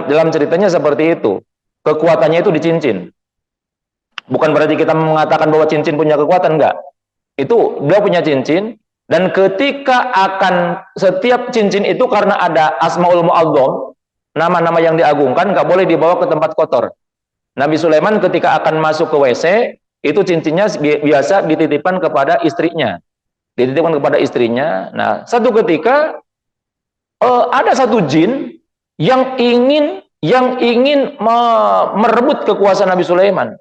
dalam ceritanya seperti itu. Kekuatannya itu di cincin. Bukan berarti kita mengatakan bahwa cincin punya kekuatan, enggak. Itu dia punya cincin, dan ketika setiap cincin itu karena ada asmaul mu'azzam, nama-nama yang diagungkan, enggak boleh dibawa ke tempat kotor. Nabi Sulaiman ketika akan masuk ke WC, itu cincinnya biasa dititipkan kepada istrinya. Nah, satu ketika ada satu jin yang ingin merebut kekuasaan Nabi Sulaiman.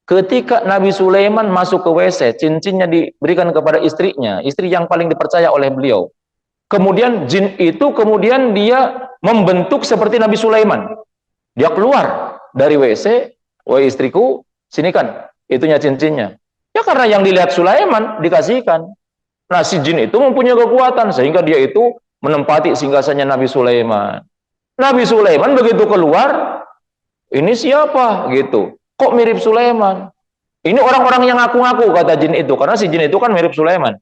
Ketika Nabi Sulaiman masuk ke WC, cincinnya diberikan kepada istrinya, istri yang paling dipercaya oleh beliau. Kemudian jin itu dia membentuk seperti Nabi Sulaiman. Dia keluar dari WC, "Woi istriku, sini kan, itunya cincinnya." Ya karena yang dilihat Sulaiman dikasihkan. Nah, si jin itu mempunyai kekuatan sehingga dia itu menempati singgasananya Nabi Sulaiman. Nabi Sulaiman begitu keluar, ini siapa gitu? Kok mirip Sulaiman? Ini orang-orang yang ngaku-ngaku, kata jin itu, karena si jin itu kan mirip Sulaiman.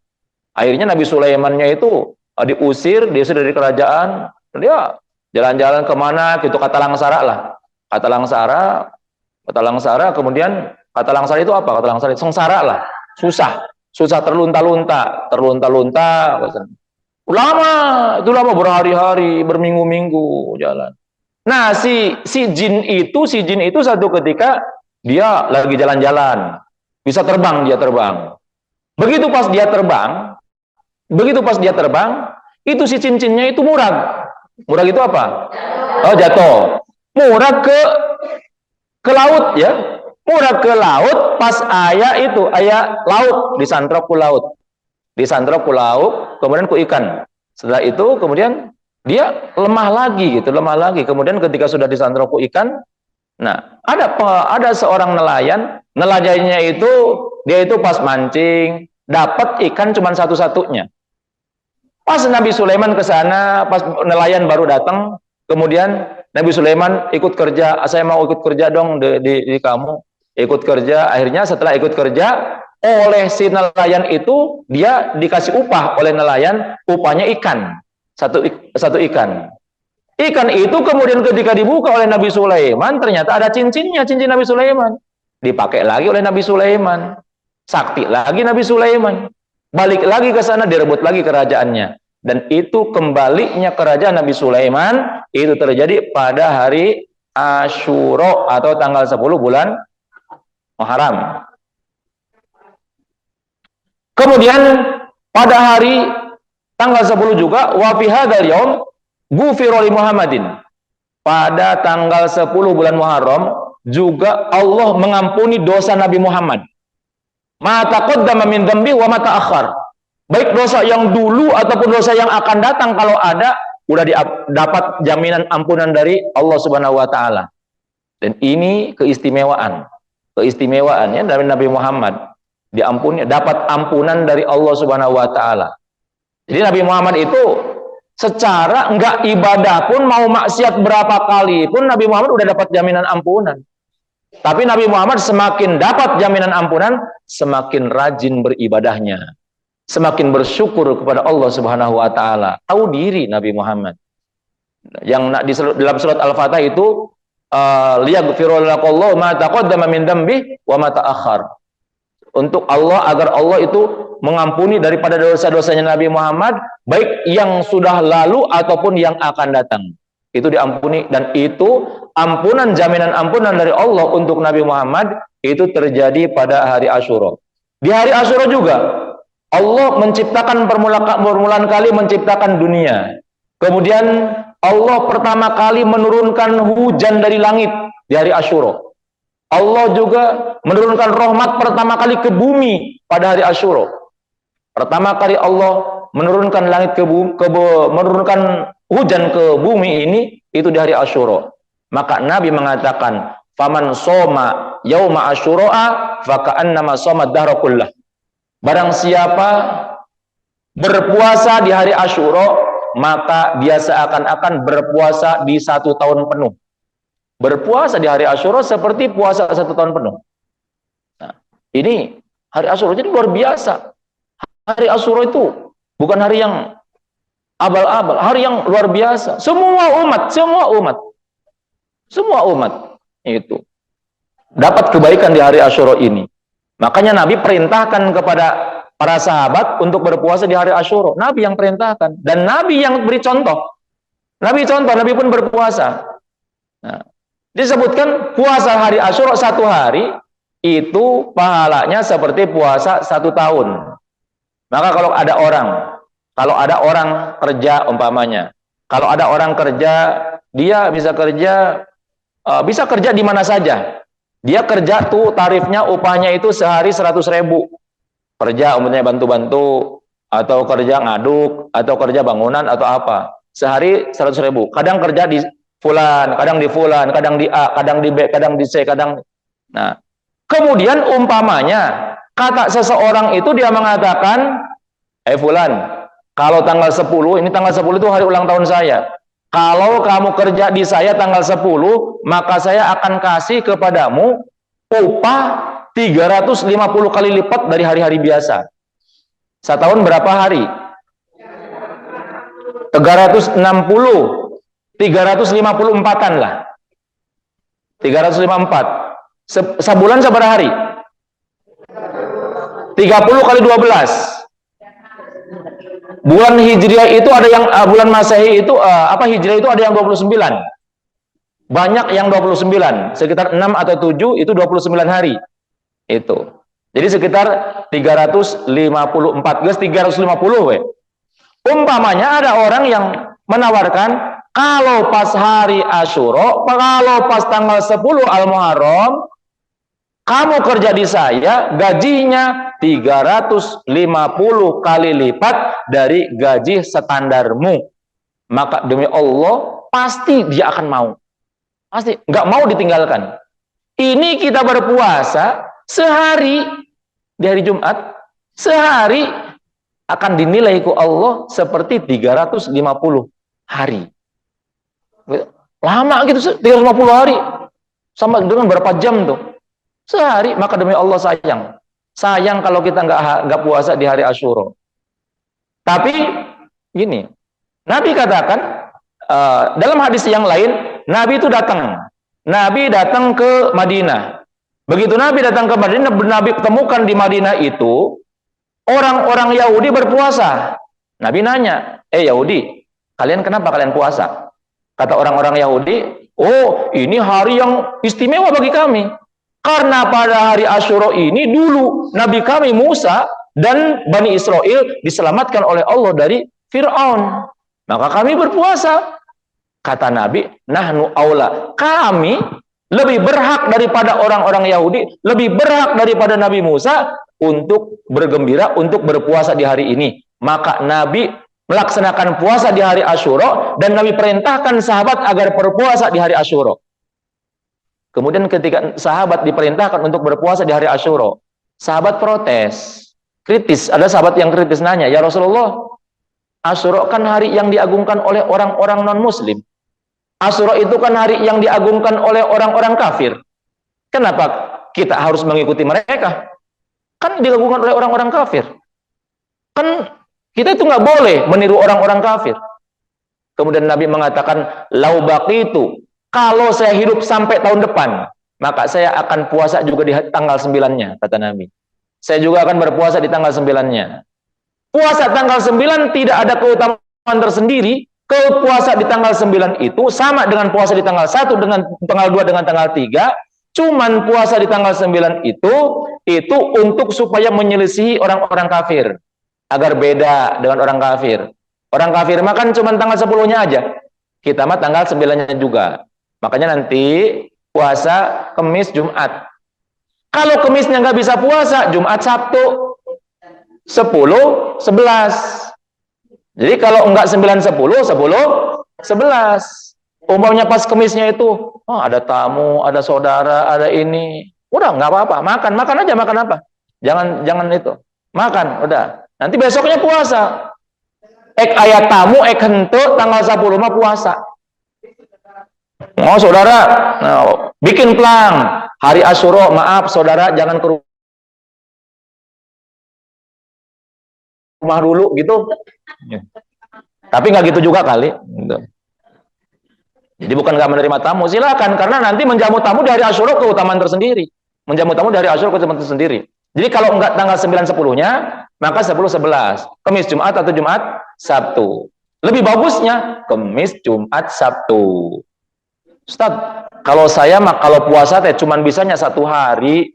Akhirnya Nabi Sulaimannya itu diusir dari kerajaan. Dia jalan-jalan kemana gitu, kata langsara, kemudian kata langsara itu apa? Kata langsara itu sengsara lah, susah terlunta-lunta. Lama berhari-hari, berminggu-minggu jalan. Nah, si jin itu satu ketika dia lagi jalan-jalan, bisa terbang, dia terbang. Begitu pas dia terbang, itu si cincinnya itu murag. Murag itu apa? Oh, jatuh. Murag ke laut ya. Murag ke laut pas ayah laut disantrok ke laut. Kemudian ku ikan. Setelah itu kemudian dia lemah lagi. Kemudian ketika sudah disantrok ku ikan, nah ada seorang nelayannya itu dia itu pas mancing dapat ikan cuma satu-satunya. Pas Nabi Sulaiman ke sana, pas nelayan baru datang, kemudian Nabi Sulaiman ikut kerja, saya mau ikut kerja dong di kamu. Ikut kerja, akhirnya setelah ikut kerja oleh si nelayan itu, dia dikasih upah oleh nelayan, upahnya ikan, satu ikan. Ikan itu kemudian ketika dibuka oleh Nabi Sulaiman, ternyata ada cincin Nabi Sulaiman. Dipakai lagi oleh Nabi Sulaiman. Sakti lagi Nabi Sulaiman. Balik lagi ke sana, direbut lagi kerajaannya. Dan itu kembalinya kerajaan Nabi Sulaiman, itu terjadi pada hari Asyura atau tanggal 10 bulan Muharram. Kemudian pada hari tanggal 10 juga, wa fi hadzal yaum ghufira li Muhammadin. Pada tanggal 10 bulan Muharram juga Allah mengampuni dosa Nabi Muhammad. Ma taqaddama min dzambi wa ma ta'akhkhar. Baik dosa yang dulu ataupun dosa yang akan datang, kalau ada udah dapat jaminan ampunan dari Allah Subhanahu wa taala. Dan ini keistimewaannya dari Nabi Muhammad, diampuni, dapat ampunan dari Allah Subhanahu wa taala. Jadi Nabi Muhammad itu secara enggak ibadah pun, mau maksiat berapa kali pun, Nabi Muhammad udah dapat jaminan ampunan. Tapi Nabi Muhammad semakin dapat jaminan ampunan, semakin rajin beribadahnya, semakin bersyukur kepada Allah Subhanahu wa taala. Tahu diri Nabi Muhammad. Yang dalam surat Al-Fatah itu liyaghfira lakallahu ma taqaddama min dambi wa ma ta'akhkhar. Untuk Allah, agar Allah itu mengampuni daripada dosa-dosanya Nabi Muhammad, baik yang sudah lalu ataupun yang akan datang. Itu diampuni, dan itu ampunan, jaminan ampunan dari Allah untuk Nabi Muhammad itu terjadi pada hari Asyura. Di hari Asyura juga Allah menciptakan permulaan kali menciptakan dunia. Kemudian Allah pertama kali menurunkan hujan dari langit di hari Asyura. Allah juga menurunkan rahmat pertama kali ke bumi pada hari Asyura. Pertama kali Allah menurunkan langit ke bumi, menurunkan hujan ke bumi ini itu di hari Asyura. Maka Nabi mengatakan, "Faman shoma yauma asyura fa ka'annama shoma dahra kullah." Barang siapa berpuasa di hari Asyura, maka dia seakan-akan berpuasa di 1 tahun penuh. Berpuasa di hari Asyura seperti puasa 1 tahun penuh. Nah, ini hari Asyura jadi luar biasa. Hari Asyura itu bukan hari yang abal-abal, hari yang luar biasa. Semua umat itu dapat kebaikan di hari Asyura ini. Makanya Nabi perintahkan kepada para sahabat untuk berpuasa di hari Asyura. Nabi yang perintahkan, dan Nabi yang beri contoh. Nabi pun berpuasa. Nah, disebutkan puasa hari Asyura 1 hari itu pahalanya seperti puasa 1 tahun. Maka kalau ada orang kerja umpamanya, kalau ada orang kerja, dia bisa kerja di mana saja. Dia kerja tuh tarifnya, upahnya itu sehari 100.000. Kerja umpamanya bantu-bantu, atau kerja ngaduk, atau kerja bangunan, atau apa. Sehari 100.000. Kadang kerja di fulan, kadang di A, kadang di B, kadang di C, kadang. Nah, kemudian umpamanya kata seseorang itu dia mengatakan, fulan, kalau tanggal 10, ini tanggal 10 itu hari ulang tahun saya. Kalau kamu kerja di saya tanggal 10, maka saya akan kasih kepadamu upah 350 kali lipat dari hari-hari biasa. Setahun berapa hari? 354-an lah. 354. Sebulan seberapa hari? 30 kali 12. Bulan Hijriah itu ada yang bulan Masehi itu Hijriah itu ada yang 29. Banyak yang 29, sekitar 6 atau 7 itu 29 hari. Itu. Jadi sekitar 354, guys, 350 we. Umpamanya ada orang yang menawarkan, kalau pas hari Asyura, kalau pas tanggal 10 Al-Muharram, kamu kerja di saya, gajinya 350 kali lipat dari gaji standarmu. Maka demi Allah, pasti dia akan mau. Pasti, nggak mau ditinggalkan. Ini kita berpuasa sehari di hari Jumat, sehari akan dinilai ku Allah seperti 350 hari. Lama gitu, 350 hari. Sama dengan berapa jam tuh? Sehari. Maka demi Allah sayang kalau kita nggak puasa di hari Asyura. Tapi gini, Nabi katakan dalam hadis yang lain, Nabi itu datang ke Madinah. Begitu Nabi datang ke Madinah, Nabi temukan di Madinah itu orang-orang Yahudi berpuasa. Nabi nanya, Yahudi, kalian kenapa kalian puasa? Kata orang-orang Yahudi, oh, ini hari yang istimewa bagi kami. Karena pada hari Asyura ini dulu Nabi kami Musa dan Bani Israel diselamatkan oleh Allah dari Fir'aun. Maka kami berpuasa. Kata Nabi, nahnu aula. Kami lebih berhak daripada orang-orang Yahudi, lebih berhak daripada Nabi Musa untuk bergembira, untuk berpuasa di hari ini. Maka Nabi melaksanakan puasa di hari Asyura, dan Nabi perintahkan sahabat agar berpuasa di hari Asyura. Kemudian ketika sahabat diperintahkan untuk berpuasa di hari Asyura, sahabat protes, kritis. Ada sahabat yang kritis nanya, ya Rasulullah, Asyura kan hari yang diagungkan oleh orang-orang non-muslim. Asyura itu kan hari yang diagungkan oleh orang-orang kafir. Kenapa kita harus mengikuti mereka? Kan diagungkan oleh orang-orang kafir. Kan kita itu nggak boleh meniru orang-orang kafir. Kemudian Nabi mengatakan, lau baqitu, kalau saya hidup sampai tahun depan, maka saya akan puasa juga di tanggal 9-nya, kata Nabi. Saya juga akan berpuasa di tanggal 9-nya. Puasa tanggal 9 tidak ada keutamaan tersendiri. Puasa di tanggal 9 itu sama dengan puasa di tanggal 1, dengan tanggal 2, dengan tanggal 3. Cuman puasa di tanggal 9 itu untuk supaya menyelisihi orang-orang kafir. Agar beda dengan orang kafir. Orang kafir mah kan cuma tanggal 10-nya aja. Kita mah tanggal 9-nya juga. Makanya nanti puasa Kemis, Jumat. Kalau Kemisnya nggak bisa puasa, Jumat, Sabtu. 10, 11. Jadi kalau enggak 9, 10, 10, 11. Umpamanya pas Kemisnya itu, oh, ada tamu, ada saudara, ada ini. Udah, nggak apa-apa. Makan aja, makan apa. Jangan itu. Makan, udah. Nanti besoknya puasa. Ayat tamu, henteu tanggal 10 mah puasa. Oh, saudara, nah, bikin pelang. Hari Asyura, maaf saudara, jangan ke rumah dulu gitu. Tapi nggak gitu juga kali. Jadi bukan nggak menerima tamu, silakan, karena nanti menjamu tamu dari Asyura keutamaan tersendiri. Menjamu tamu dari Asyura keutamaan tersendiri. Jadi kalau enggak tanggal 9, 10-nya, maka 10, 11. Kemis, Jumat, atau Jumat, Sabtu. Lebih bagusnya Kemis, Jumat, Sabtu. Ustaz, kalau saya mah kalau puasa teh cuman bisanya 1 hari.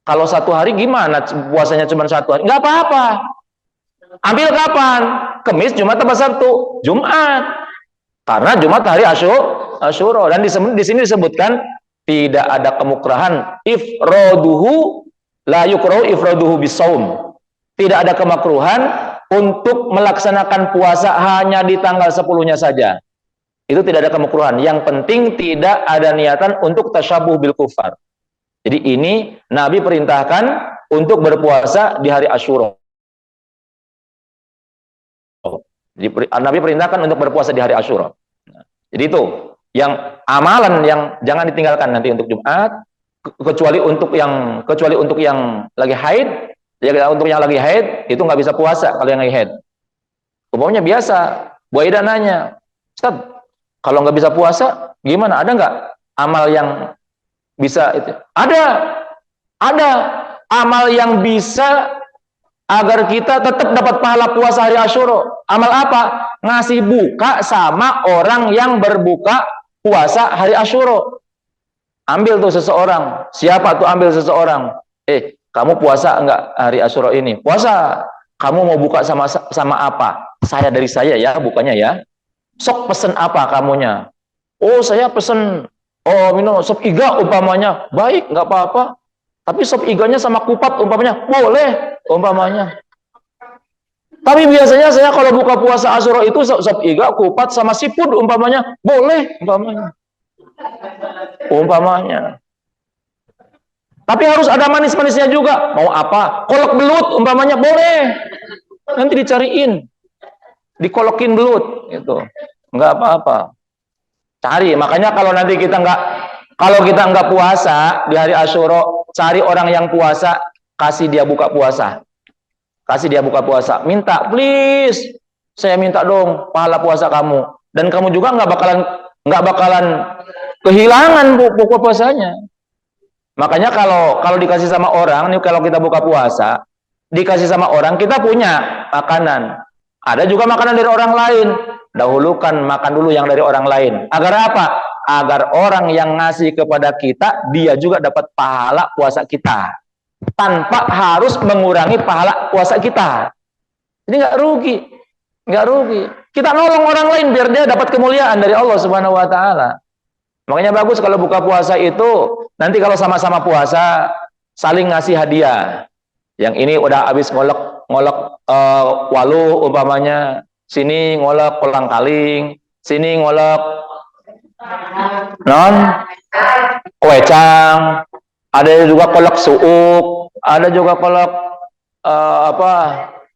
Kalau 1 hari gimana puasanya cuman 1 hari? Nggak apa-apa. Ambil kapan? Kemis, Jumat, atau Sabtu? Jumat. Karena Jumat hari Asyura. Dan di sini disebutkan tidak ada kemukrahan ifraduhu la yukrahu ifraduhu bisaum. Tidak ada kemakruhan untuk melaksanakan puasa hanya di tanggal 10-nya saja. Itu tidak ada kemakruhan. Yang penting tidak ada niatan untuk tasyabuh bil kufar. Jadi ini Nabi perintahkan untuk berpuasa di hari Asyura. Jadi Nabi perintahkan untuk berpuasa di hari Asyura. Jadi itu yang amalan yang jangan ditinggalkan nanti untuk Jumat, kecuali untuk yang lagi haid. Ya, untuk yang lagi haid itu nggak bisa puasa kalau yang lagi haid. Umumnya biasa. Bu Aida nanya, Ustaz, kalau nggak bisa puasa gimana? Ada nggak amal yang bisa itu? Ada amal yang bisa agar kita tetap dapat pahala puasa hari Asyura. Amal apa? Ngasih buka sama orang yang berbuka puasa hari Asyura. Ambil tuh seseorang. Siapa tuh ambil seseorang? Kamu puasa enggak hari Asyura ini? Puasa. Kamu mau buka sama apa? Saya dari saya ya, bukannya ya. Sok pesen apa kamunya? Oh, saya pesen minum sop iga umpamanya. Baik, nggak apa-apa. Tapi sop iganya sama kupat umpamanya, boleh umpamanya. Tapi biasanya saya kalau buka puasa Asyura itu sop iga, kupat sama siput umpamanya, boleh umpamanya. Tapi harus ada manis-manisnya juga. Mau apa? Kolak belut umpamanya, boleh. Nanti dicariin. Dikolokin belut gitu. Enggak apa-apa. Cari. Makanya kalau nanti kita nggak puasa di hari Asyura, cari orang yang puasa, kasih dia buka puasa. Kasih dia buka puasa. Minta, please. Saya minta dong pahala puasa kamu. Dan kamu juga nggak bakalan kehilangan buka puasanya. Makanya kalau dikasih sama orang, nih kalau kita buka puasa, dikasih sama orang, kita punya makanan. Ada juga makanan dari orang lain. Dahulukan makan dulu yang dari orang lain. Agar apa? Agar orang yang ngasih kepada kita, dia juga dapat pahala puasa kita. Tanpa harus mengurangi pahala puasa kita. Jadi nggak rugi. Kita nolong orang lain biar dia dapat kemuliaan dari Allah Subhanahu wa taala. Makanya bagus kalau buka puasa itu nanti kalau sama-sama puasa saling ngasih hadiah. Yang ini udah habis ngolok walu umpamanya, sini ngolok kolang kaling, sini ngolok kue-cang, ada juga kolak suuk, ada juga kolak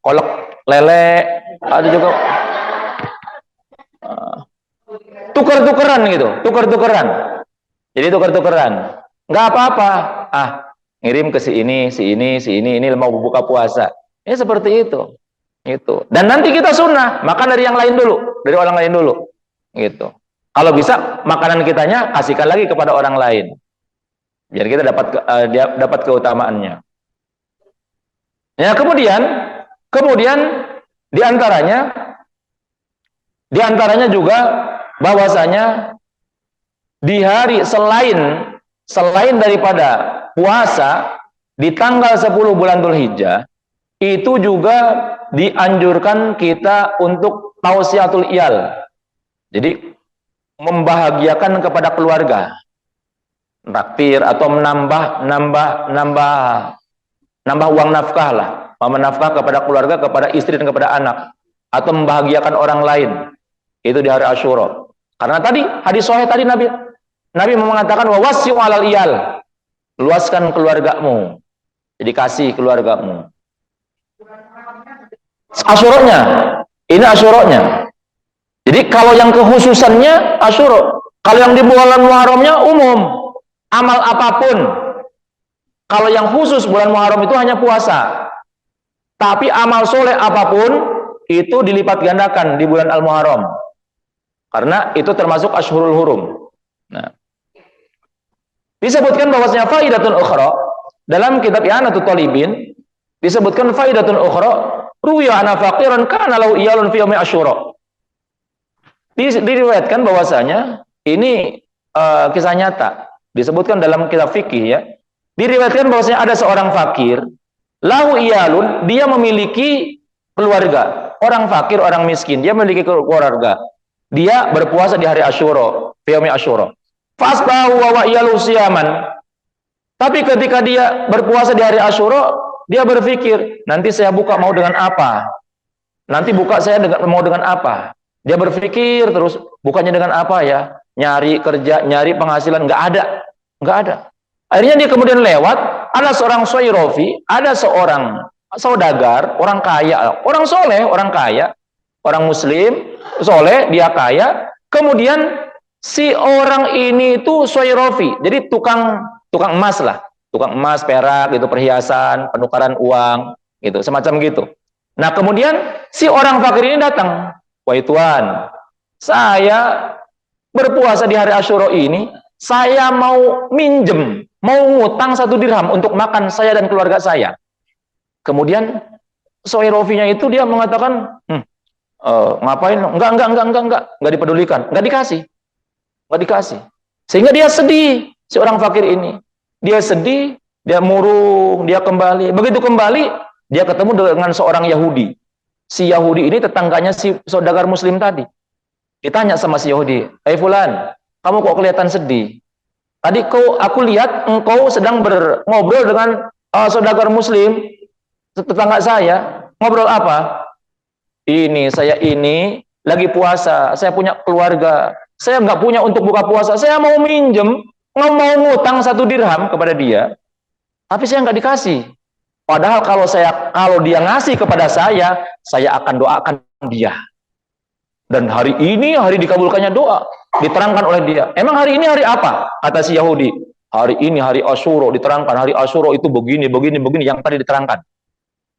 kolak lele, ada juga tuker-tukeran gitu, tuker-tukeran. Jadi tuker-tukeran. Nggak apa-apa. Ah, ngirim ke si ini, ini mau buka puasa. Ini seperti itu. Gitu. Dan nanti kita sunnah, makan dari yang lain dulu, dari orang lain dulu. Gitu. Kalau bisa makanan kitanya kasihkan lagi kepada orang lain. Biar kita dapat keutamaannya. Ya, kemudian di antaranya juga bahwasanya di hari selain daripada puasa di tanggal 10 bulan Dzulhijjah itu juga dianjurkan kita untuk tausiatul iyal. Jadi membahagiakan kepada keluarga. Traktir atau menambah uang nafkah lah, menafkah kepada keluarga, kepada istri dan kepada anak, atau membahagiakan orang lain. Itu di hari Asyura. Karena tadi hadis sahih tadi Nabi mengatakan wa wasi'u 'alal iyal. Luaskan keluargamu. Jadi kasih keluargamu. Asyuranya. Ini Asyuranya. Jadi kalau yang kekhususannya Asyura, kalau yang di bulan Muharramnya umum. Amal apapun. Kalau yang khusus bulan Muharram itu hanya puasa. Tapi amal soleh apapun itu dilipat gandakan di bulan Al-Muharram. Karena itu termasuk Ashhurul Hurum. Nah, disebutkan bahwasanya faidatun ukhra dalam kitab I'anatul Talibin disebutkan faidatun ukhra ruya ana faqiran kana lahu iyalun fi yaumi Asyura. Diriwayatkan bahwasanya ini kisah nyata. Disebutkan dalam kitab fikih ya. Diriwayatkan bahwasanya ada seorang fakir, lahu iyalun, dia memiliki keluarga. Orang fakir, orang miskin, dia memiliki keluarga. Dia berpuasa di hari Asyura, fi yaumi Asyura. Fasbahu wa iyalu siyaman. Tapi ketika dia berpuasa di hari Asyura, dia berpikir, nanti saya buka mau dengan apa? Nanti buka saya mau dengan apa? Dia berpikir terus, bukannya dengan apa ya? Nyari kerja, nyari penghasilan, nggak ada. Akhirnya dia kemudian lewat, ada seorang Suairofi, ada seorang saudagar, orang kaya, orang soleh, orang kaya, orang muslim, soleh, dia kaya. Kemudian si orang ini itu Suairofi, jadi tukang emas lah, tukang emas, perak, itu perhiasan, penukaran uang, gitu, semacam gitu. Nah kemudian si orang fakir ini datang, wahai tuan, saya berpuasa di hari Asyura ini, saya mau minjem, mau ngutang 1 dirham untuk makan saya dan keluarga saya. Kemudian Suairofinya itu dia mengatakan, ngapain? Enggak dipedulikan, enggak dikasih. Sehingga dia sedih, si orang fakir ini. Dia sedih, dia murung, dia kembali. Begitu kembali, dia ketemu dengan seorang Yahudi. Si Yahudi ini tetangganya si saudagar muslim tadi. Ditanya sama si Yahudi, "Hei fulan, kamu kok kelihatan sedih? Tadi aku lihat engkau sedang ngobrol dengan saudagar muslim, tetangga saya. Ngobrol apa?" Saya ini lagi puasa, saya punya keluarga. Saya nggak punya untuk buka puasa, saya mau minjem, mau ngutang 1 dirham kepada dia, tapi saya nggak dikasih. Padahal kalau dia ngasih kepada saya akan doakan dia. Dan hari ini hari dikabulkannya doa, diterangkan oleh dia. Emang hari ini hari apa? Kata si Yahudi, hari ini hari Asyura, diterangkan hari Asyura itu begini yang tadi diterangkan.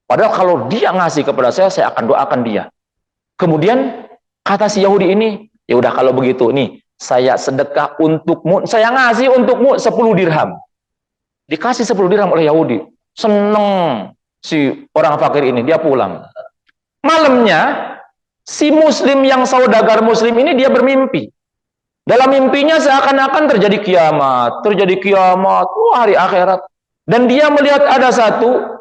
Padahal kalau dia ngasih kepada saya akan doakan dia. Kemudian kata si Yahudi ini, ya udah kalau begitu nih, saya sedekah untukmu, saya ngasih untukmu 10 dirham. Dikasih 10 dirham oleh Yahudi. Seneng si orang fakir ini, dia pulang. Malamnya si muslim yang saudagar muslim ini dia bermimpi. Dalam mimpinya seakan-akan terjadi kiamat, hari akhirat. Dan dia melihat ada satu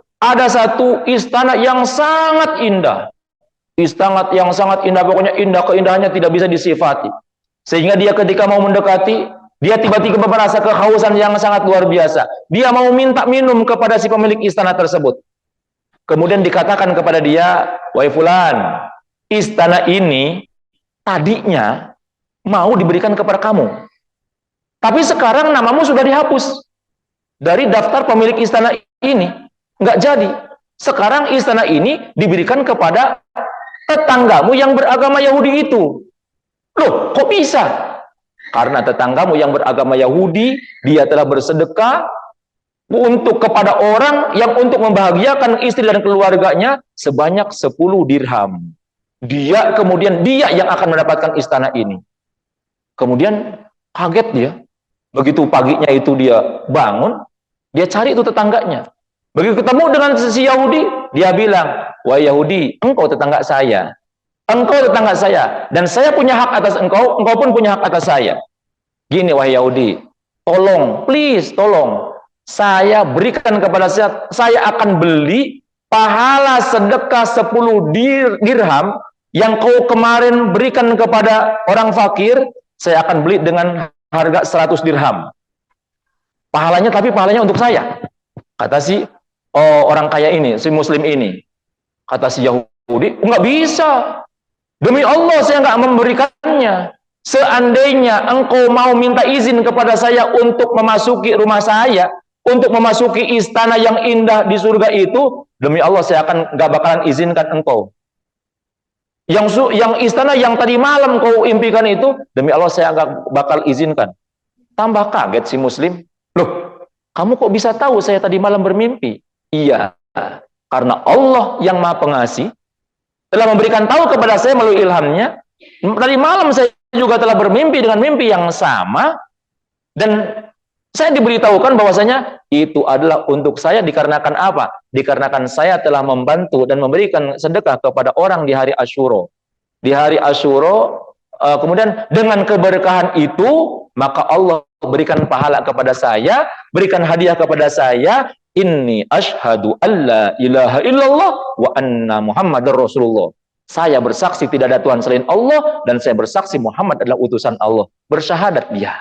istana yang sangat indah. Istana yang sangat indah, pokoknya indah, keindahannya tidak bisa disifati. Sehingga dia ketika mau mendekati, dia tiba-tiba merasa kehausan yang sangat luar biasa. Dia mau minta minum kepada si pemilik istana tersebut. Kemudian dikatakan kepada dia, "Wahai fulan, istana ini tadinya mau diberikan kepada kamu. Tapi sekarang namamu sudah dihapus dari daftar pemilik istana ini. Nggak jadi. Sekarang istana ini diberikan kepada tetanggamu yang beragama Yahudi itu. Loh, kok bisa? Karena tetanggamu yang beragama Yahudi, dia telah bersedekah untuk kepada orang yang untuk membahagiakan istri dan keluarganya sebanyak 10 dirham. Kemudian dia yang akan mendapatkan istana ini. Kemudian kaget dia. Begitu paginya itu dia bangun, dia cari itu tetangganya. Begitu ketemu dengan si Yahudi, dia bilang, "Wah Yahudi, engkau tetangga saya. Engkau tetangga saya. Dan saya punya hak atas engkau, engkau pun punya hak atas saya. Gini wahai Yahudi, tolong, please, tolong. Saya berikan kepada saya akan beli pahala sedekah 10 dirham yang kau kemarin berikan kepada orang fakir, saya akan beli dengan harga 100 dirham. Pahalanya, tapi pahalanya untuk saya." Kata si orang kaya ini, si muslim ini. Kata si Yahudi, "Enggak bisa. Demi Allah saya enggak memberikannya. Seandainya engkau mau minta izin kepada saya untuk memasuki rumah saya, untuk memasuki istana yang indah di surga itu, demi Allah saya akan enggak bakalan izinkan engkau. Yang istana yang tadi malam kau impikan itu, demi Allah saya enggak bakal izinkan." Tambah kaget si muslim. "Loh, kamu kok bisa tahu saya tadi malam bermimpi?" "Iya, karena Allah yang Maha Pengasih telah memberikan tahu kepada saya melalui ilhamnya. Tadi malam saya juga telah bermimpi dengan mimpi yang sama, dan saya diberitahukan bahwasanya itu adalah untuk saya dikarenakan apa? Dikarenakan saya telah membantu dan memberikan sedekah kepada orang di hari Asyura. Di hari Asyura, kemudian dengan keberkahan itu, maka Allah berikan pahala kepada saya, berikan hadiah kepada saya. Inni asyhadu alla ilaha illallah wa anna Muhammadar Rasulullah. Saya bersaksi tidak ada Tuhan selain Allah, dan saya bersaksi Muhammad adalah utusan Allah." Bersyahadat dia.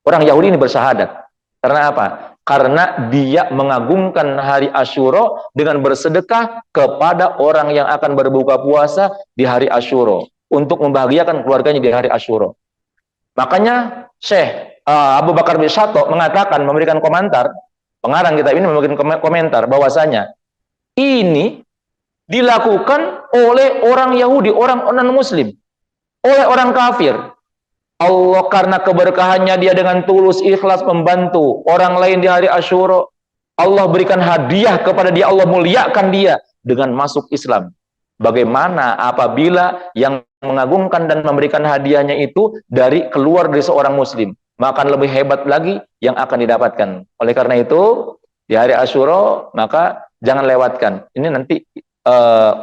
Orang Yahudi ini bersyahadat. Karena apa? Karena dia mengagungkan hari Asyura dengan bersedekah kepada orang yang akan berbuka puasa di hari Asyura, untuk membahagiakan keluarganya di hari Asyura. Makanya Syekh Abu Bakar bin Syato mengatakan, memberikan komentar, pengarang kitab ini memberikan komentar bahwasanya ini dilakukan oleh orang Yahudi, orang non-Muslim, oleh orang kafir. Allah karena keberkahannya dia dengan tulus ikhlas membantu orang lain di hari Asyura, Allah berikan hadiah kepada dia, Allah muliakan dia dengan masuk Islam. Bagaimana apabila yang mengagungkan dan memberikan hadiahnya itu keluar dari seorang Muslim? Maka lebih hebat lagi yang akan didapatkan. Oleh karena itu, di hari Asyura, maka jangan lewatkan. Ini nanti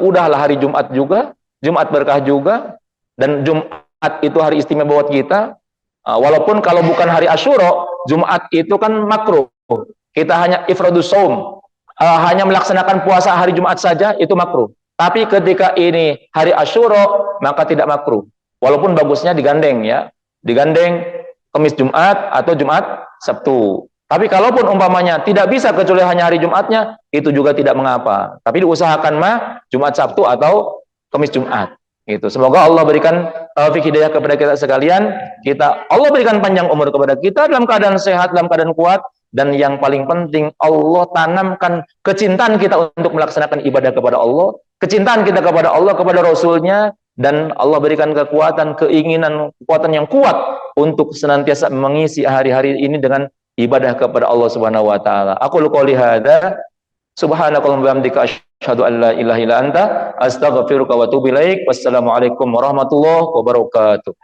udahlah hari Jumat juga, Jumat berkah juga, dan Jumat itu hari istimewa buat kita. Walaupun kalau bukan hari Asyura, Jumat itu kan makruh. Kita hanya ifradus shaum, hanya melaksanakan puasa hari Jumat saja, itu makruh. Tapi ketika ini hari Asyura, maka tidak makruh. Walaupun bagusnya digandeng ya, digandeng Kamis Jumat atau Jumat Sabtu. Tapi kalaupun umpamanya tidak bisa kecuali hanya hari Jumatnya, itu juga tidak mengapa. Tapi diusahakan mah Jumat Sabtu atau Kamis Jumat. Itu. Semoga Allah berikan taufik hidayah kepada kita sekalian. Allah berikan panjang umur kepada kita dalam keadaan sehat, dalam keadaan kuat, dan yang paling penting Allah tanamkan kecintaan kita untuk melaksanakan ibadah kepada Allah, kecintaan kita kepada Allah, kepada Rasulnya, dan Allah berikan kekuatan, keinginan, kekuatan yang kuat untuk senantiasa mengisi hari-hari ini dengan ibadah kepada Allah Subhanahu wa taala. Aku qouli hadza, subhanakallahumma wa bihamdika asyhadu an la ilaha illa anta, astaghfiruka wa atubu ilaik. Wassalamualaikum warahmatullahi wabarakatuh.